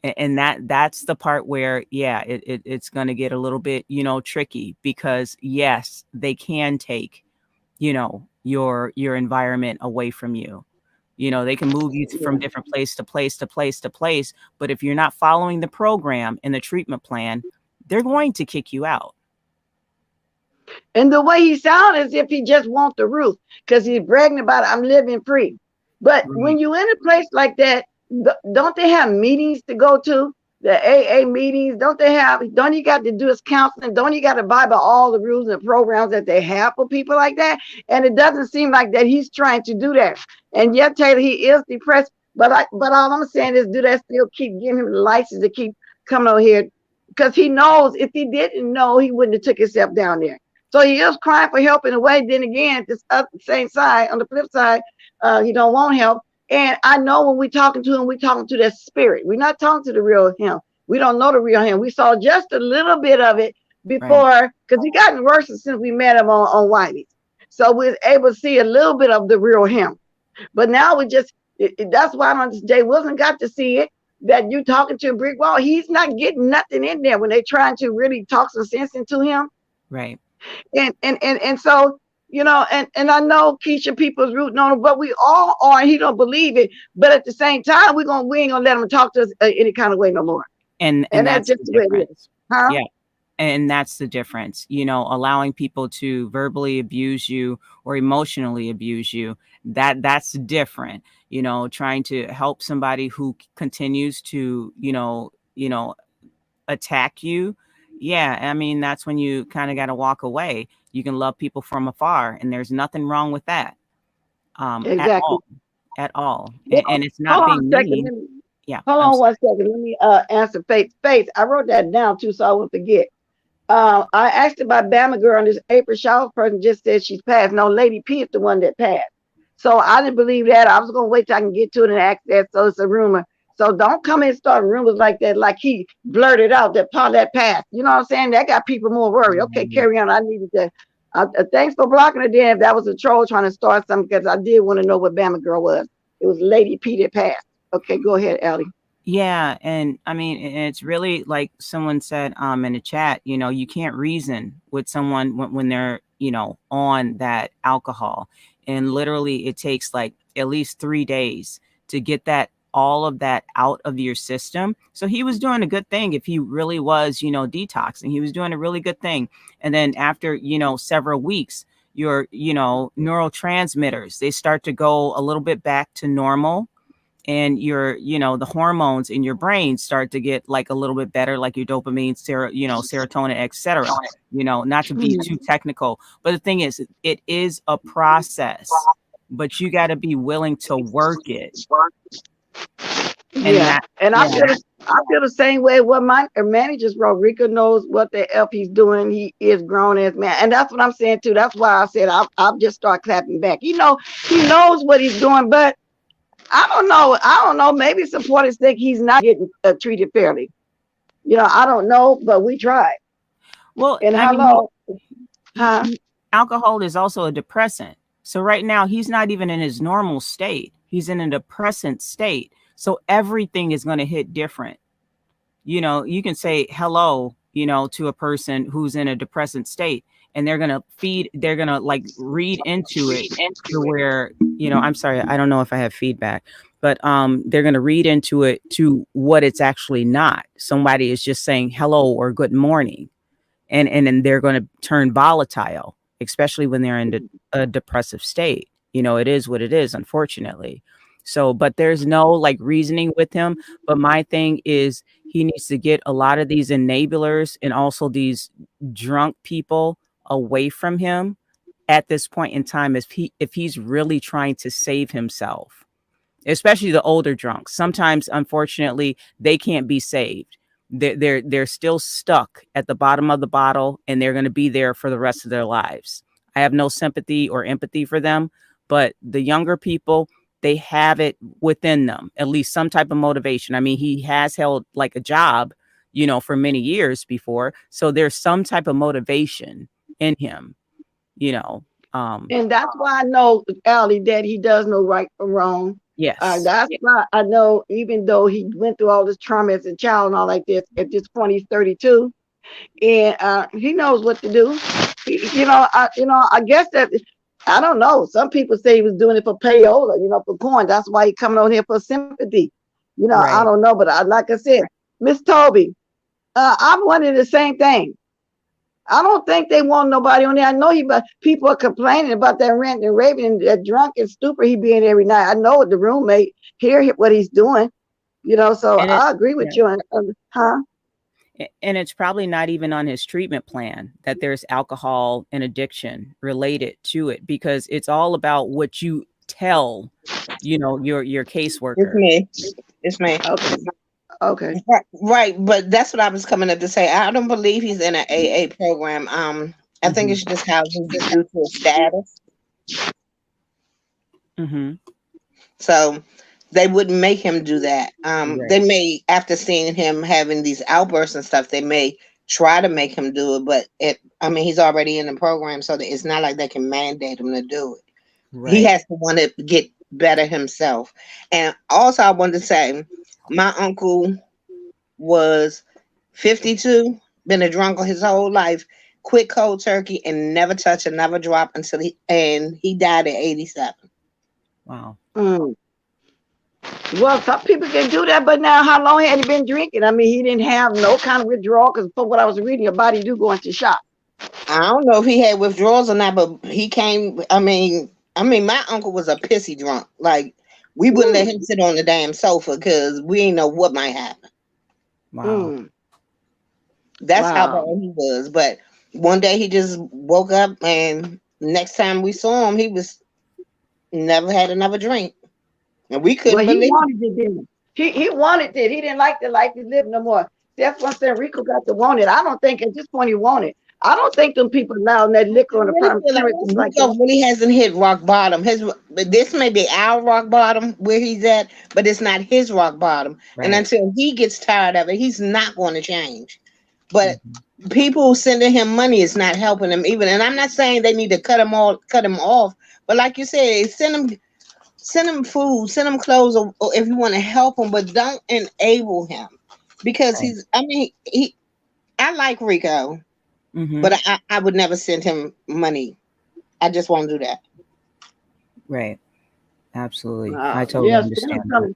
Speaker 2: And that's the part where it's going to get a little bit tricky because yes, they can take your environment away from you. They can move you from
Speaker 1: Yeah.
Speaker 2: different place to place to place to place, but if you're not following the program and the treatment plan, they're going to kick you out.
Speaker 1: And the way he sounds as if he just wants the roof because he's bragging about I'm living free. But when
Speaker 2: Right.
Speaker 1: you in a place like that, don't they have meetings to go to? The AA meetings, don't you got to do his counseling? Don't you got to abide by all the rules and programs that they have for people like that? And it doesn't seem like that he's trying to do that. And yet, Taylor, he is depressed. But all I'm saying is, do that still keep giving him the license to keep coming over here? Because he knows if he didn't know, he wouldn't have took himself down there. So he is crying for help in a way. Then again, this other same side, on the flip side, he don't want help. And I know when we talking to him, we talking to that spirit. We're not talking to the real him. We don't know the real him. We saw just a little bit of it
Speaker 2: Right.
Speaker 1: before, because he gotten worse since we met him on Whitey's. So we was able to see a little bit of the real him. But now we just, that's why I don't, Jay Wilson got to see it. That you talking to a brick wall, he's not getting nothing in there when they trying to really talk some sense into him.
Speaker 2: Right.
Speaker 1: And so and I know Keisha people's rooting on him, but we all are. And he don't believe it, but at the same time, we ain't gonna let him talk to us any kind of way no more.
Speaker 2: And
Speaker 1: And that's
Speaker 2: that's
Speaker 1: just
Speaker 2: the
Speaker 1: the way it is,
Speaker 2: difference.
Speaker 1: huh?
Speaker 2: Yeah. And that's the difference. Allowing people to verbally abuse you or emotionally abuse you, that's different. Trying to help somebody who continues to, attack you. Yeah, I mean, that's when you kind of got to walk away. You can love people from afar, and there's nothing wrong with that. At
Speaker 1: Exactly.
Speaker 2: all. At all.
Speaker 1: Well,
Speaker 2: And it's
Speaker 1: hold
Speaker 2: not
Speaker 1: on a
Speaker 2: being
Speaker 1: second.
Speaker 2: mean. Yeah,
Speaker 1: Hold
Speaker 2: I'm
Speaker 1: on
Speaker 2: sorry.
Speaker 1: 1 second. Let me answer Faith. I wrote that down too, so I won't forget. I asked about Bama girl, and this April Shaw person just said she's passed. No, Lady P is the one that passed. So I didn't believe that. I was gonna wait till I can get to it and ask that. So it's a rumor. So don't come and start rumors like that, like he blurted out that Paulette passed. You know what I'm saying? That got people more worried. Okay,
Speaker 2: Mhm.
Speaker 1: carry on. I needed to. Thanks for blocking it. Then if that was a troll trying to start something, because I did want to know what Bama girl was. It was Lady P that passed. Okay, go ahead, Ellie.
Speaker 2: Yeah, and I mean, it's really like someone said in the chat, you can't reason with someone when they're, on that alcohol. and literally it takes like at least 3 days to get that all of that out of your system. So he was doing a good thing if he really was, detoxing. He was doing a really good thing. And then after, several weeks, your, neurotransmitters, they start to go a little bit back to normal, and your, the hormones in your brain start to get like a little bit better, like your dopamine, serotonin, etc. Not to be too technical, but the thing is, it is a process, but you got to be willing to work it. And
Speaker 1: Yeah,
Speaker 2: that,
Speaker 1: and
Speaker 2: yeah,
Speaker 1: I feel the same way. What my managers wrote, Rico knows what the f he's doing. He is grown as man, and that's what I'm saying too. That's why I said I'll just start clapping back. He knows what he's doing, but I don't know. I don't know. Maybe supporters think he's not getting treated fairly. I don't know, but we tried.
Speaker 2: well,
Speaker 1: And
Speaker 2: I
Speaker 1: how
Speaker 2: mean,
Speaker 1: long? Huh?
Speaker 2: alcohol is also a depressant. So right now he's not even in his normal state. He's in a depressant state. So everything is going to hit different. You can say hello, to a person who's in a depressant state, and they're going to like read into it to where, I'm sorry, I don't know if I have feedback, but they're going to read into it to what it's actually not. Somebody is just saying hello or good morning, and then they're going to turn volatile, especially when they're in a depressive state. It is what it is, unfortunately. So, but there's no like reasoning with him. But my thing is, he needs to get a lot of these enablers and also these drunk people away from him at this point in time, if he's really trying to save himself, especially the older drunks. Sometimes, unfortunately, they can't be saved. They're still stuck at the bottom of the bottle, and they're going to be there for the rest of their lives. I have no sympathy or empathy for them, but the younger people, they have it within them, at least some type of motivation. I mean, he has held like a job, for many years before, so there's some type of motivation in him, you know.
Speaker 1: And that's why I know, Allie, that he does know right from wrong.
Speaker 2: Yes,
Speaker 1: That's why I know, even though he went through all this trauma as a child and all like this, at this point he's 32, and he knows what to do. I guess that I don't know. Some people say he was doing it for payola, for coin. That's why he coming on here for sympathy. I
Speaker 2: right.
Speaker 1: don't know, but like I said, Miss Toby, I'm wondering the same thing. I don't think they want nobody on there. I know but people are complaining about that rant and raving and that drunk and stupid he being every night. I know the roommate hear what he's doing, so
Speaker 2: And it,
Speaker 1: I agree with
Speaker 2: yeah.
Speaker 1: you. Huh?
Speaker 2: And it's probably not even on his treatment plan that there's alcohol and addiction related to it, because it's all about what you tell, your
Speaker 3: It's
Speaker 2: caseworker.
Speaker 3: me. It's me.
Speaker 1: Okay. Okay.
Speaker 3: Right, but that's what I was coming up to say. I don't believe he's in an AA program. I think
Speaker 2: Hmm.
Speaker 3: it's just how he's due to his status.
Speaker 2: Hmm.
Speaker 3: So they wouldn't make him do that. They
Speaker 2: Right.
Speaker 3: may, after seeing him having these outbursts and stuff, they may try to make him do it. But I mean, he's already in the program, so that it's not like they can mandate him to do it. He
Speaker 2: Right.
Speaker 3: has to want to get better himself. And also, I wanted to say, my uncle was 52, been a drunk his whole life, quit cold turkey and never touched another drop until he died at 87.
Speaker 2: Wow.
Speaker 1: Mm. Well, some people can do that, but now how long had he been drinking? I mean, he didn't have no kind of withdrawal because from what I was reading, your body do go into shock.
Speaker 3: I don't know if he had withdrawals or not, but he came. I mean, my uncle was a pissy drunk. Like, we wouldn't let
Speaker 1: Ooh.
Speaker 3: him sit on the damn sofa because we ain't know what might happen.
Speaker 2: Wow.
Speaker 1: Mm.
Speaker 3: That's how bad
Speaker 1: Wow.
Speaker 3: he was. But one day he just woke up, and next time we saw him, he was never had another drink, and we
Speaker 1: Well,
Speaker 3: couldn't
Speaker 1: he
Speaker 3: believe it.
Speaker 1: wanted it, didn't he? He wanted it. He didn't like the life he lived no more. That's what I'm saying. Rico got to want it. I don't think at this point he wanted. I don't think them people allowing that
Speaker 3: I
Speaker 1: liquor on the
Speaker 3: really feel like
Speaker 1: premises like that.
Speaker 3: Rico really hasn't hit rock bottom. But this may be our rock bottom where he's at, but it's not his rock bottom. And
Speaker 2: Right.
Speaker 3: until he gets tired of it, he's not going to change. But
Speaker 2: Hmm.
Speaker 3: people sending him money is not helping him even. And I'm not saying they need to cut him off. But like you said, send him food, send him clothes, or if you want to help him, but don't enable him because
Speaker 2: Right.
Speaker 3: I like Rico,
Speaker 2: Hmm.
Speaker 3: but I would never send him money. I just won't do that.
Speaker 2: Right. Absolutely. I
Speaker 1: Wow.
Speaker 2: totally
Speaker 1: Yeah, send him
Speaker 2: understand that.
Speaker 1: some.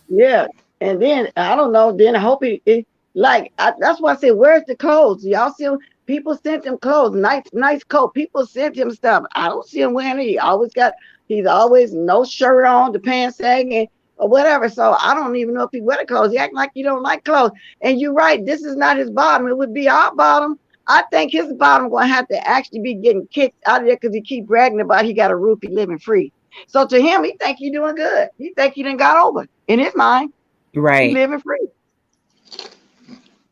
Speaker 1: Yeah, and then I don't know. Then I hope that's why I say, where's the clothes? Y'all see 'em? People sent him clothes, nice coat. People sent him stuff. I don't see him wearing it. He's always no shirt on, the pants sagging or whatever. So I don't even know if he wear the clothes. He act like you don't like clothes. And you're right. This is not his bottom. It would be our bottom. I think his bottom gonna have to actually be getting kicked out of there because he keep bragging about he got a roof, he living free. So to him, he think he doing good. He think he done got over. In his mind, he
Speaker 2: Right.
Speaker 1: living free.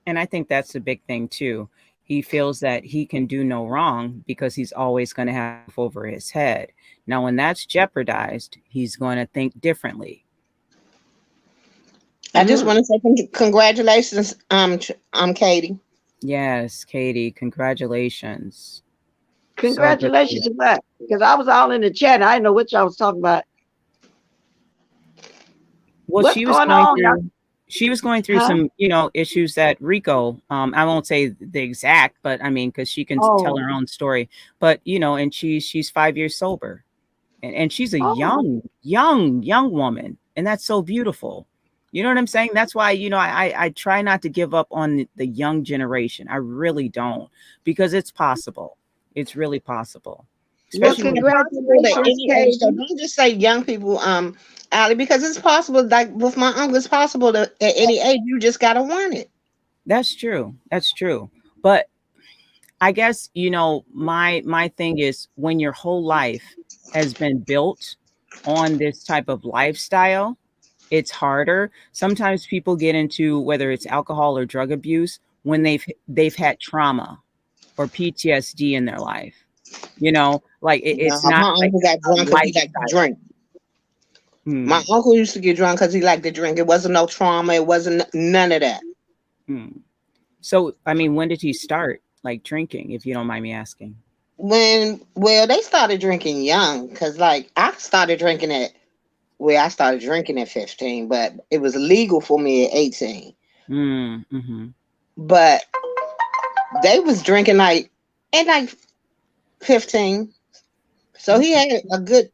Speaker 2: And I think that's the big thing too. He feels that he can do no wrong because he's always going to have a roof over his head. Now, when that's jeopardized, he's going to think differently.
Speaker 3: I just
Speaker 1: Mm-hmm.
Speaker 3: want to say congratulations, Katie.
Speaker 2: Yes, Katie, congratulations. So good for you.
Speaker 1: Congratulations to that. Because I was all in the chat and I didn't know what y'all was talking about.
Speaker 2: Well,
Speaker 1: What's going on, y'all?
Speaker 2: she was going through
Speaker 1: Huh?
Speaker 2: some, issues that Rico, I won't say the exact, but I mean, because she can tell
Speaker 1: Oh,
Speaker 2: her own story. But and she's 5 years sober. And she's a
Speaker 1: oh,
Speaker 2: young woman, and that's so beautiful. You know what I'm saying? That's why I try not to give up on the young generation. I really don't, because it's possible. It's really possible,
Speaker 1: well,
Speaker 2: especially when you.
Speaker 3: Possible at
Speaker 1: congratulations,
Speaker 3: any age. So
Speaker 1: Katie.
Speaker 3: don't just say young people, Ali, because it's possible. Like with my uncle, it's possible to at any age. You just gotta want it.
Speaker 2: That's true. That's true. But I guess my thing is, when your whole life has been built on this type of lifestyle, it's harder. Sometimes people get into, whether it's alcohol or drug abuse, when they've had trauma or PTSD in their life. Like it's not
Speaker 3: My
Speaker 2: like
Speaker 3: uncle got
Speaker 2: a
Speaker 3: drunk because he liked to
Speaker 2: lifestyle.
Speaker 3: drink. My
Speaker 2: Hmm.
Speaker 3: uncle used to get drunk because he liked to drink. It wasn't no trauma. It wasn't none of that.
Speaker 2: Hmm. So, I mean, when did he start like drinking, if you don't mind me asking?
Speaker 3: They started drinking young because like I started drinking at 15, but it was legal for me at 18.
Speaker 2: Mm-hmm.
Speaker 3: But they was drinking like at like 15. So he
Speaker 2: Okay.
Speaker 3: had a good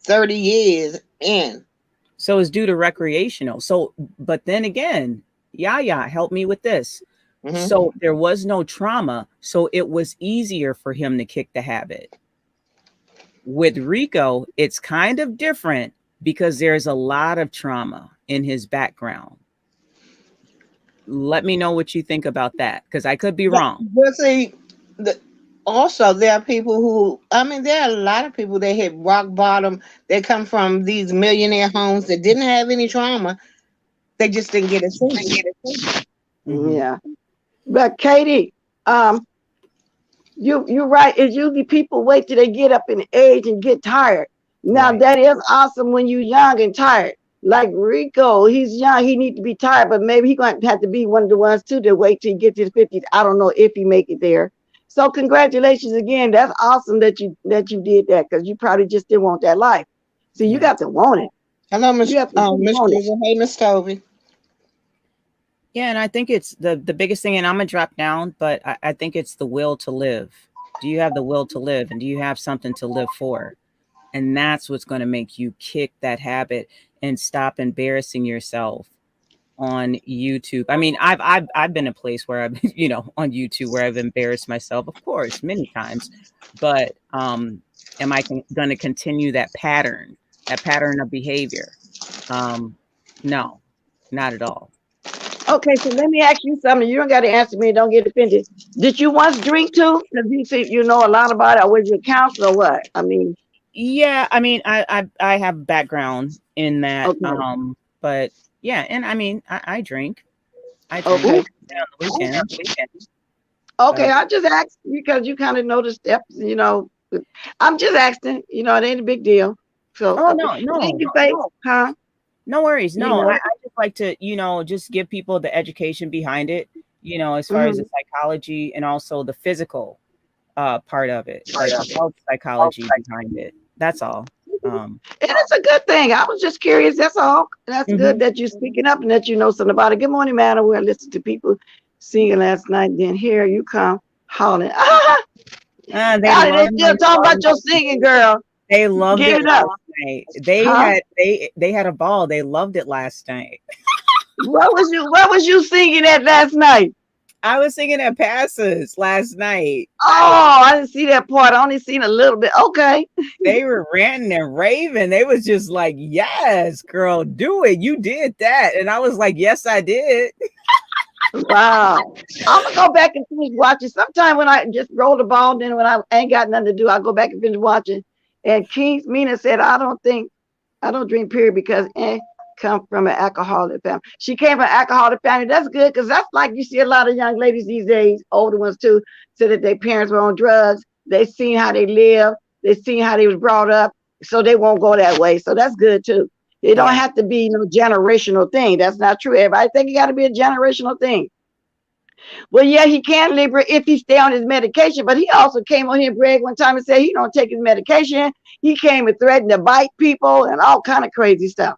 Speaker 3: 30 years in.
Speaker 2: So it's due to recreational. So, but then again, yeah, help me with this.
Speaker 3: Hmm.
Speaker 2: So there was no trauma, so it was easier for him to kick the habit. With Rico, it's kind of different because there's a lot of trauma in his background. Let me know what you think about that, because I could be wrong.
Speaker 3: But see, the, also there are people who, I mean, there are a lot of people that hit rock bottom. They come from these millionaire homes that didn't have any trauma. They just didn't get it seen.
Speaker 2: Hmm.
Speaker 1: Yeah. But Katie, um, you're right. It's usually people wait till they get up in age and get tired. Now
Speaker 2: Right.
Speaker 1: that is awesome when you're young and tired. Like Rico, he's young. He need to be tired, but maybe he's going to have to be one of the ones too that wait till he gets his 50s. I don't know if he make it there. So congratulations again. That's awesome that you did that because you probably just didn't want that life. So you
Speaker 2: Yeah.
Speaker 1: got to want it.
Speaker 3: Hello,
Speaker 1: You have to really
Speaker 3: Miss
Speaker 1: want it.
Speaker 3: Cruiser. Hey, Miss Toby.
Speaker 2: Yeah, and I think it's the biggest thing, and I'm gonna drop down, but I think it's the will to live. Do you have the will to live, and do you have something to live for? And that's what's going to make you kick that habit and stop embarrassing yourself on YouTube. I mean, I've been a place where I've on YouTube where I've embarrassed myself, of course, many times. But am I going to continue that pattern of behavior? Um, no, not at all.
Speaker 1: Okay, so let me ask you something. You don't got to answer me. Don't get offended. Did you once drink too? Because you see, you know a lot about it. Or was you a counselor or what? I mean,
Speaker 2: Yeah, I mean, I have background in that,
Speaker 1: okay,
Speaker 2: but yeah, and I mean, I drink
Speaker 1: okay,
Speaker 2: on the weekend,
Speaker 1: okay.
Speaker 2: but
Speaker 1: I just asked because you kind of know the steps. I'm just asking. It ain't a big deal. So
Speaker 2: oh
Speaker 1: okay,
Speaker 2: no,
Speaker 1: thank
Speaker 2: no,
Speaker 1: you, Faith. Huh?
Speaker 2: no worries.
Speaker 1: You
Speaker 2: No, I
Speaker 1: know.
Speaker 2: just like to, just give people the education behind it, as far as the
Speaker 1: Hmm.
Speaker 2: psychology and also the physical part of it, like the health psychology behind it. That's all. Um,
Speaker 1: And it's a good thing. I was just curious. That's all. That's good
Speaker 2: mhm.
Speaker 1: that you're speaking up and that you know something about it. Good morning, man. We're listening to people singing last night. Then here you come hollering. Ah,
Speaker 2: They
Speaker 1: Allie, they
Speaker 2: love
Speaker 1: still
Speaker 2: my
Speaker 1: talking about your
Speaker 2: song.
Speaker 1: singing, girl.
Speaker 2: They loved
Speaker 1: Give
Speaker 2: it
Speaker 1: it up.
Speaker 2: last night. They
Speaker 1: Huh?
Speaker 2: had they had a ball. They loved it last night.
Speaker 1: What was you singing at last night?
Speaker 2: I was singing at Passes last night.
Speaker 1: Oh, I didn't see that part. I only seen a little bit. Okay.
Speaker 2: They were ranting and raving. They was just like, "Yes, girl, do it. You did that." And I was like, "Yes, I did."
Speaker 1: Wow. I'm gonna go back and finish watching. Sometime when I just roll the ball, then when I ain't got nothing to do, I go back and finish watching. And King's Mina said, I don't drink period because come from an alcoholic family. She came from an alcoholic family. That's good because that's like you see a lot of young ladies these days, older ones too, so that their parents were on drugs. They seen how they live. They seen how they was brought up, so they won't go that way. So that's good too. It don't
Speaker 2: Yeah.
Speaker 1: have to be no generational thing. That's not true. Everybody think it got to be a generational thing. Well, yeah, he can live if he stay on his medication, but he also came on here and bragged one time and said he don't take his medication. He came and threatened to bite people and all kind of crazy stuff.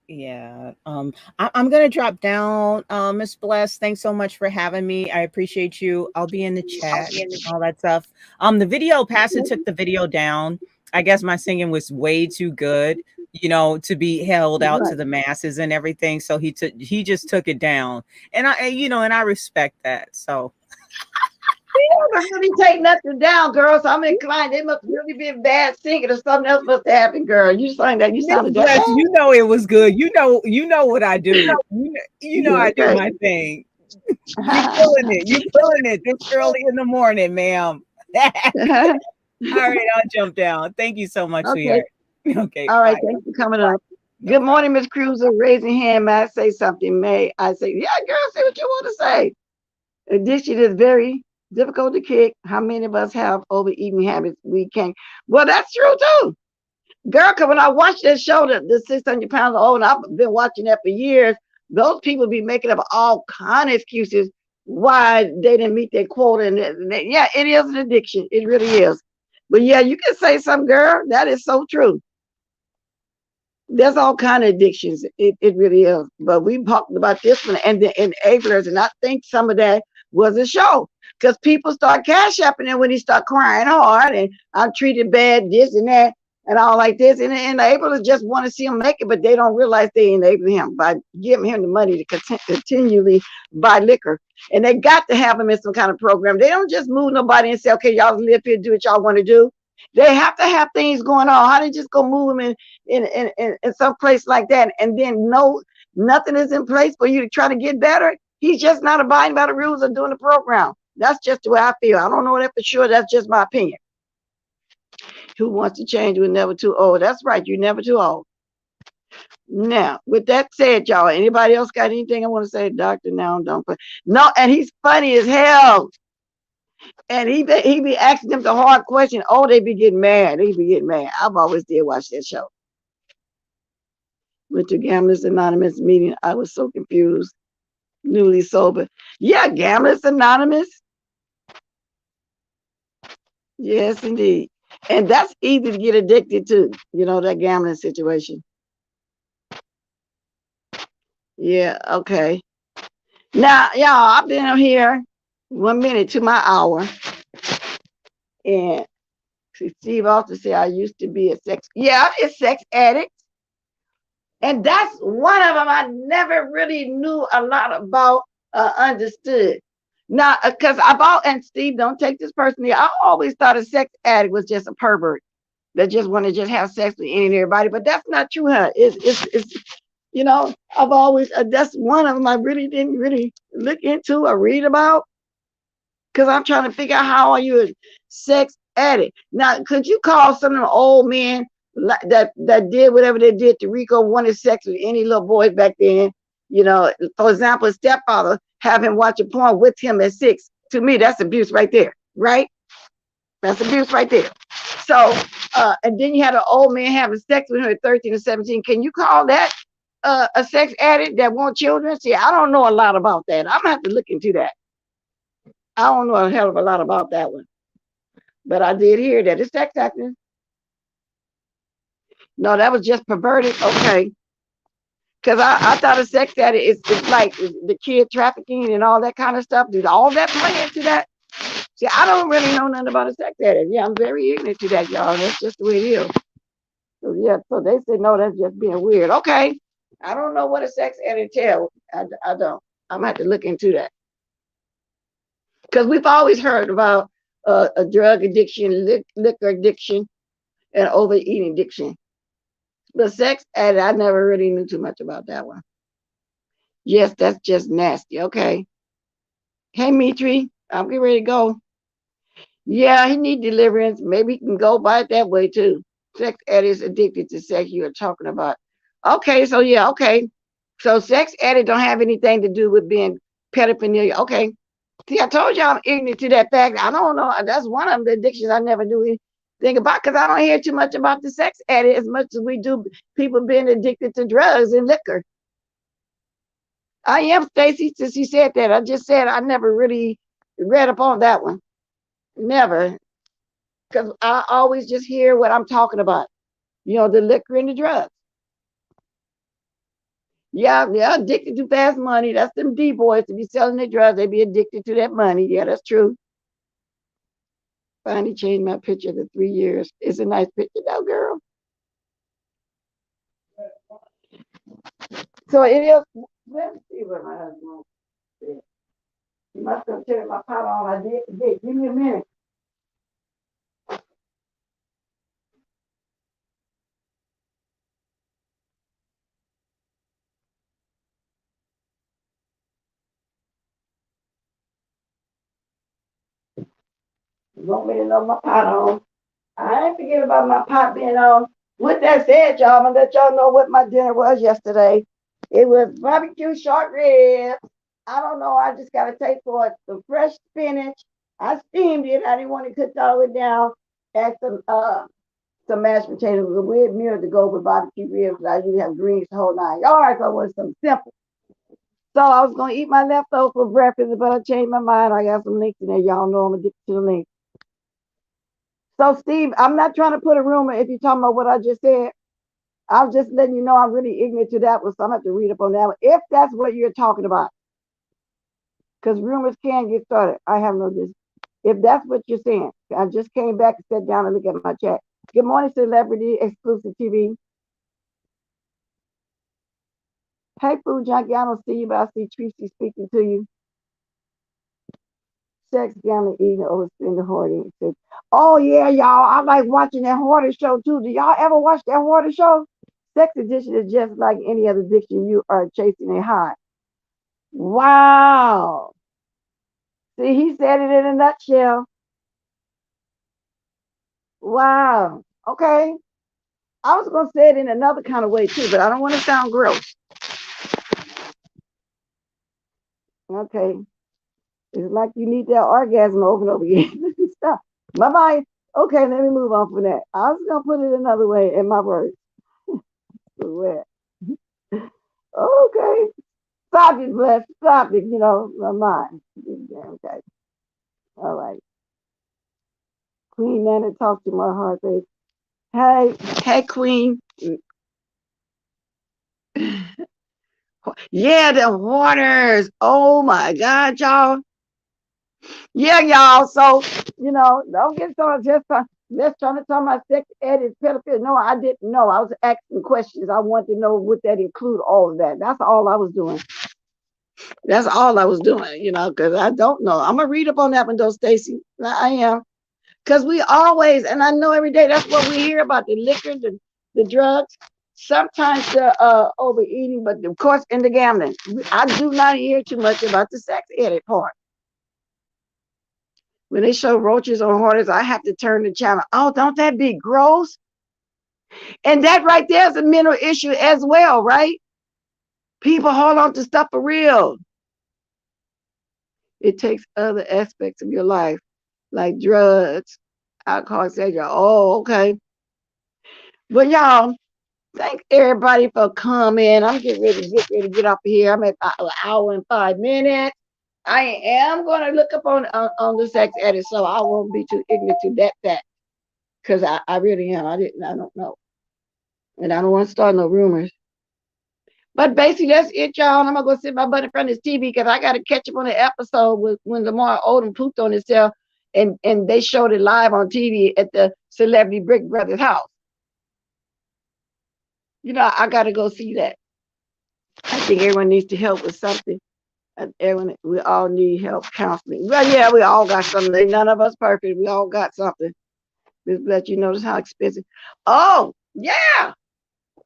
Speaker 2: Yeah. I'm gonna drop down. Miss Bless, thanks so much for having me. I appreciate you. I'll be in the chat, all that stuff. The video, Pastor took the video down. I guess my singing was way too good, to be held out to
Speaker 1: Right.
Speaker 2: the masses and everything. So he just took it down. And I respect that. So
Speaker 1: Never really take nothing down, girl. So I'm inclined. They must really be bad singing or something else must have happened, girl. You sang that. You
Speaker 2: Miss
Speaker 1: sounded that
Speaker 2: Bless,
Speaker 1: bad.
Speaker 2: you know it was good. You know what I do. You know
Speaker 1: Yeah,
Speaker 2: I do
Speaker 1: okay.
Speaker 2: my thing. You feeling it. You feeling it this early in the morning, ma'am. All right, I'll jump down. Thank you so much,
Speaker 1: Okay.
Speaker 2: sweetheart. Okay,
Speaker 1: All right.
Speaker 2: bye.
Speaker 1: Thanks for coming up.
Speaker 2: No
Speaker 1: Good
Speaker 2: problem.
Speaker 1: morning, Miss Cruiser. Raising hand. May I say something? May I say, yeah, girl, say what you want to say. Addiction is very difficult to kick. How many of us have overeating habits we can't? Well, that's true too. Girl, because when I watch that show, the 600 pounds old, and I've been watching that for years, those people be making up all kind of excuses why they didn't meet their quota. Yeah, it is an addiction. It really is. But yeah, you can say something, girl. That is so true. There's all kind of addictions. It really is. But we talked about this one and the enablers, and I think some of that was a show because people start cash apping it when he start crying hard and I'm treated bad, this and that, and all like this. And the enablers just want to see him make it, but they don't realize they enable him by giving him the money to continually buy liquor. And they got to have him in some kind of program. They don't just move nobody and say, okay, y'all live here, do what y'all want to do. They have to have things going on. How they just go move them in some place like that and then no nothing is in place for you to try to get better? He's just not abiding by the rules of doing the program. That's just the way I feel. I don't know that for sure. That's just my opinion. Who wants to change? We're never too old. That's right. You're never too old. Now, with that said, y'all, anybody else got anything I want to say? Doctor, now don't put no. And he's funny as hell. And he be asking them the hard question. Oh, they be getting mad. They be getting mad. I've always did watch that show. Went to Gamblers Anonymous meeting. I was so confused. Newly sober. Yeah, Gamblers Anonymous. Yes, indeed. And that's easy to get addicted to, that gambling situation. Yeah, okay. Now, y'all, I've been on here 1 minute to my hour. And Steve also said I used to be a sex addict. And that's one of them I never really knew a lot about, understood. Now, because and Steve, don't take this personally. I always thought a sex addict was just a pervert that just want to just have sex with any and everybody, but that's not true, huh? It's I've always, that's one of them I really didn't really look into or read about because I'm trying to figure out how are you a sex addict. Now, could you call some of them old men that did whatever they did to Rico wanted sex with any little boys back then? For example, his stepfather have him watch a porn with him at 6. To me, that's abuse right there, right? That's abuse right there. So, and then you had an old man having sex with him at 13 or 17. Can you call that a sex addict that want children? See, I don't know a lot about that. I'm gonna have to look into that. I don't know a hell of a lot about that one, but I did hear that it's sex acting. No, that was just perverted. Okay, because I thought a sex addict is like the kid trafficking and all that kind of stuff. Did all that play into that? See, I don't really know nothing about a sex addict. Yeah, I'm very ignorant to that, y'all. That's just the way it is. So yeah, so they said no, that's just being weird. Okay, I don't know what a sex addict tell. I don't. I'm gonna have to look into that because we've always heard about a drug addiction, liquor addiction, and overeating addiction. But sex addict, I never really knew too much about that one. Yes, that's just nasty. Okay. Hey, Mitri, I'm getting ready to go. Yeah, he need deliverance. Maybe he can go by it that way too. Sex addicts addicted to sex you are talking about. Okay, so yeah, okay. So sex addict don't have anything to do with being pedophilia. Okay. See, I told y'all I'm ignorant to that fact. I don't know. That's one of the addictions I never do anything about because I don't hear too much about the sex addict as much as we do people being addicted to drugs and liquor. I am Stacy since you said that. I just said I never really read up on that one. Never. Because I always just hear what I'm talking about. You know, the liquor and the drugs. Yeah, they're addicted to fast money. That's them D boys to be selling their drugs. They be addicted to that money. Yeah, that's true. Finally changed my picture to 3 years. It's a nice picture though, girl. So it is. Let me see what my husband said. You must have turned my pot on. I did forget. Give me a minute. You want me to know my pot on? I ain't forget about my pot being on. With that said, y'all, I'm gonna let y'all know what my dinner was yesterday. It was barbecue short ribs. I don't know. I just gotta take for it some fresh spinach. I steamed it. I didn't want it cooked all the way down. And some mashed potatoes. It was a weird meal to go with barbecue ribs. I usually have greens the whole 9 yards. So it was something simple. So I was gonna eat my leftovers for breakfast, but I changed my mind. I got some links in there. Y'all know I'm addicted to the links. So, Steve, I'm not trying to put a rumor if you're talking about what I just said. I'm just letting you know I'm really ignorant to that one, so I'm going to have to read up on that one. If that's what you're talking about, because rumors can get started. I have no business. If that's what you're saying, I just came back and sat down and looked at my chat. Good morning, Celebrity Exclusive TV. Hey, Food Junkie, I don't see you, but I see Tracy speaking to you. Sex, gambling, eating, overspending, hoarding. Oh, yeah, y'all. I like watching that hoarder show, too. Do y'all ever watch that hoarder show? Sex addiction is just like any other addiction. You are chasing a high. Wow. See, he said it in a nutshell. Wow. Okay. I was going to say it in another kind of way, too, but I don't want to sound gross. Okay. It's like you need that orgasm over and over again. Stop. Bye-bye. Okay, let me move on from that. I was going to put it another way in my words. Okay. Stop it, bless. Stop it, my mind. Okay. All right. Queen Nana, talk to my heart, baby. Hey, Queen. Yeah, the waters. Oh my God, y'all. Yeah, y'all. So, don't get started just trying to talk about sex ed is pedophilia. No, I didn't know. I was asking questions. I wanted to know would that include all of that. That's all I was doing. That's all I was doing, because I don't know. I'm gonna read up on that one though, Stacy. I am. Because we always, and I know every day, that's what we hear about the liquor, the drugs, sometimes the overeating, but of course in the gambling. I do not hear too much about the sex edit part. When they show roaches or hornets, I have to turn the channel. Oh, don't that be gross? And that right there is a mental issue as well, right? People hold on to stuff for real. It takes other aspects of your life, like drugs, alcohol, etc. Oh, okay. But y'all, thank everybody for coming. I'm getting ready to get up here. I'm at an hour and 5 minutes. I am going to look up on the sex edit, so I won't be too ignorant to that fact. Because I really am. I don't know. And I don't want to start no rumors. But basically, that's it, y'all. And I'm going to go sit my butt in front of this TV because I got to catch up on the episode when Lamar Odom pooped on himself and they showed it live on TV at the Celebrity Brick Brothers house. I got to go see that. I think everyone needs to help with something. Everyone, we all need help counseling. Well, yeah, we all got something. Ain't none of us perfect. We all got something. Just let you notice how expensive. Oh, yeah.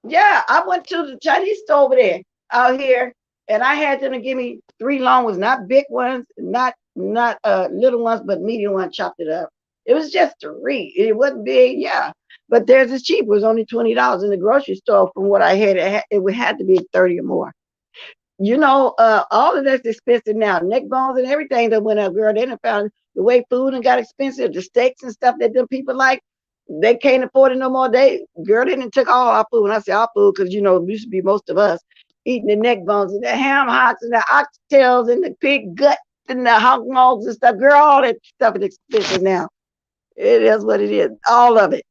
Speaker 1: Yeah, I went to the Chinese store over there out here, and I had them to give me 3 long ones, not big ones, not little ones, but medium ones. Chopped it up. It was just 3. It wasn't big, yeah. But there's is cheap. It was only $20 in the grocery store. From what I had, it had to be 30 or more. All of that's expensive now. Neck bones and everything that went up, girl. They done found the way food and got expensive. The steaks and stuff that them people like, they can't afford it no more. They didn't took all our food. And I say our food because it used to be most of us eating the neck bones and the ham hocks and the oxtails and the pig gut and the hog mogs and stuff. Girl, all that stuff is expensive now. It is what it is. All of it.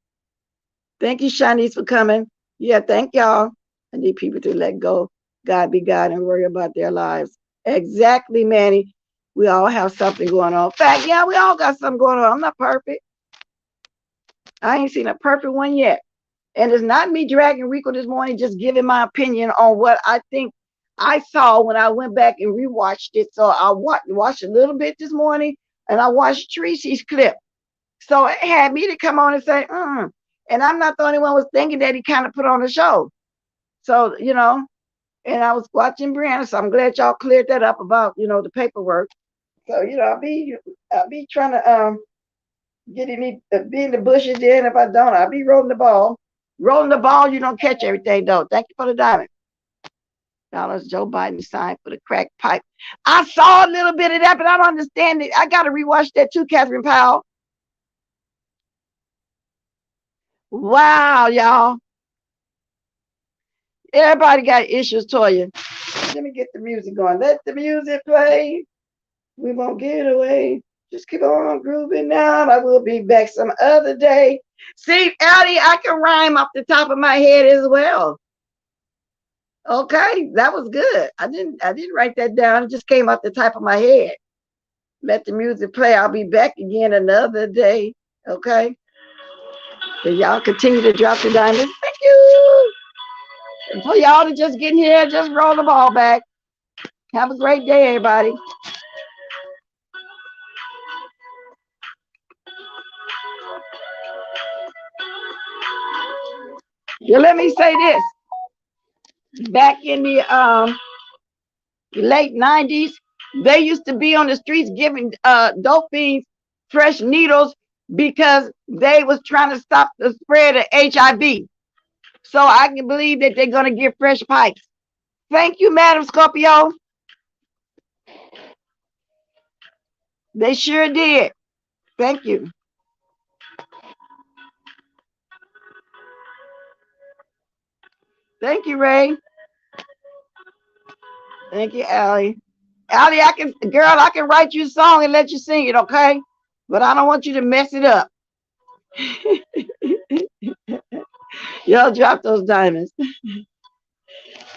Speaker 1: Thank you, Shanice, for coming. Yeah, thank y'all. I need people to let go. God be God and worry about their lives. Exactly, Manny. We all have something going on. In fact, yeah, we all got something going on. I'm not perfect. I ain't seen a perfect one yet. And it's not me dragging Rico this morning, just giving my opinion on what I think I saw when I went back and rewatched it. So I watched a little bit this morning, and I watched Tracy's clip. So it had me to come on and say, And I'm not the only one was thinking that he kind of put on the show. So, and I was watching Brianna, so I'm glad y'all cleared that up about, the paperwork. So, I'll be trying to get any be in the bushes there, and if I don't, I'll be rolling the ball. Rolling the ball, you don't catch everything though. Thank you for the diamond. Dollars Joe Biden signed for the crack pipe. I saw a little bit of that, but I don't understand it. I gotta rewatch that too, Catherine Powell. Wow, y'all. Everybody got issues, Toya. Let me get the music going. Let the music play. We won't get away. Just keep on grooving now. I will be back some other day. See, Addie, I can rhyme off the top of my head as well. Okay, that was good. I didn't write that down. It just came off the top of my head. Let the music play. I'll be back again another day. Okay. So y'all continue to drop the diamonds. Thank you. And for y'all to just get in here, just roll the ball back. Have a great day, everybody. Yeah, let me say this. Back in the late 90s, they used to be on the streets giving dope fiends fresh needles because they was trying to stop the spread of HIV. So I can believe that they're going to give fresh pipes. Thank you, Madam Scorpio. They sure did. Thank you. Thank you, Ray. Thank you, Allie. Allie, I can write you a song and let you sing it, okay? But I don't want you to mess it up. Y'all drop those diamonds.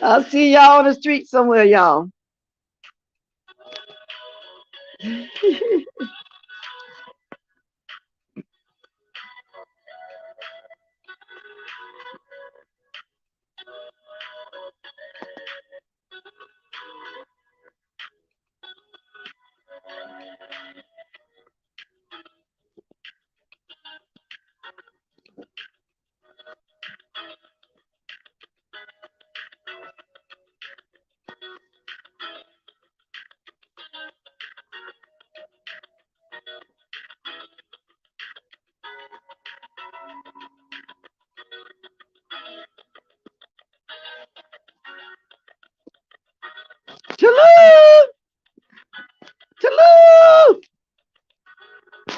Speaker 1: I'll see y'all on the street somewhere, y'all. Toulouse!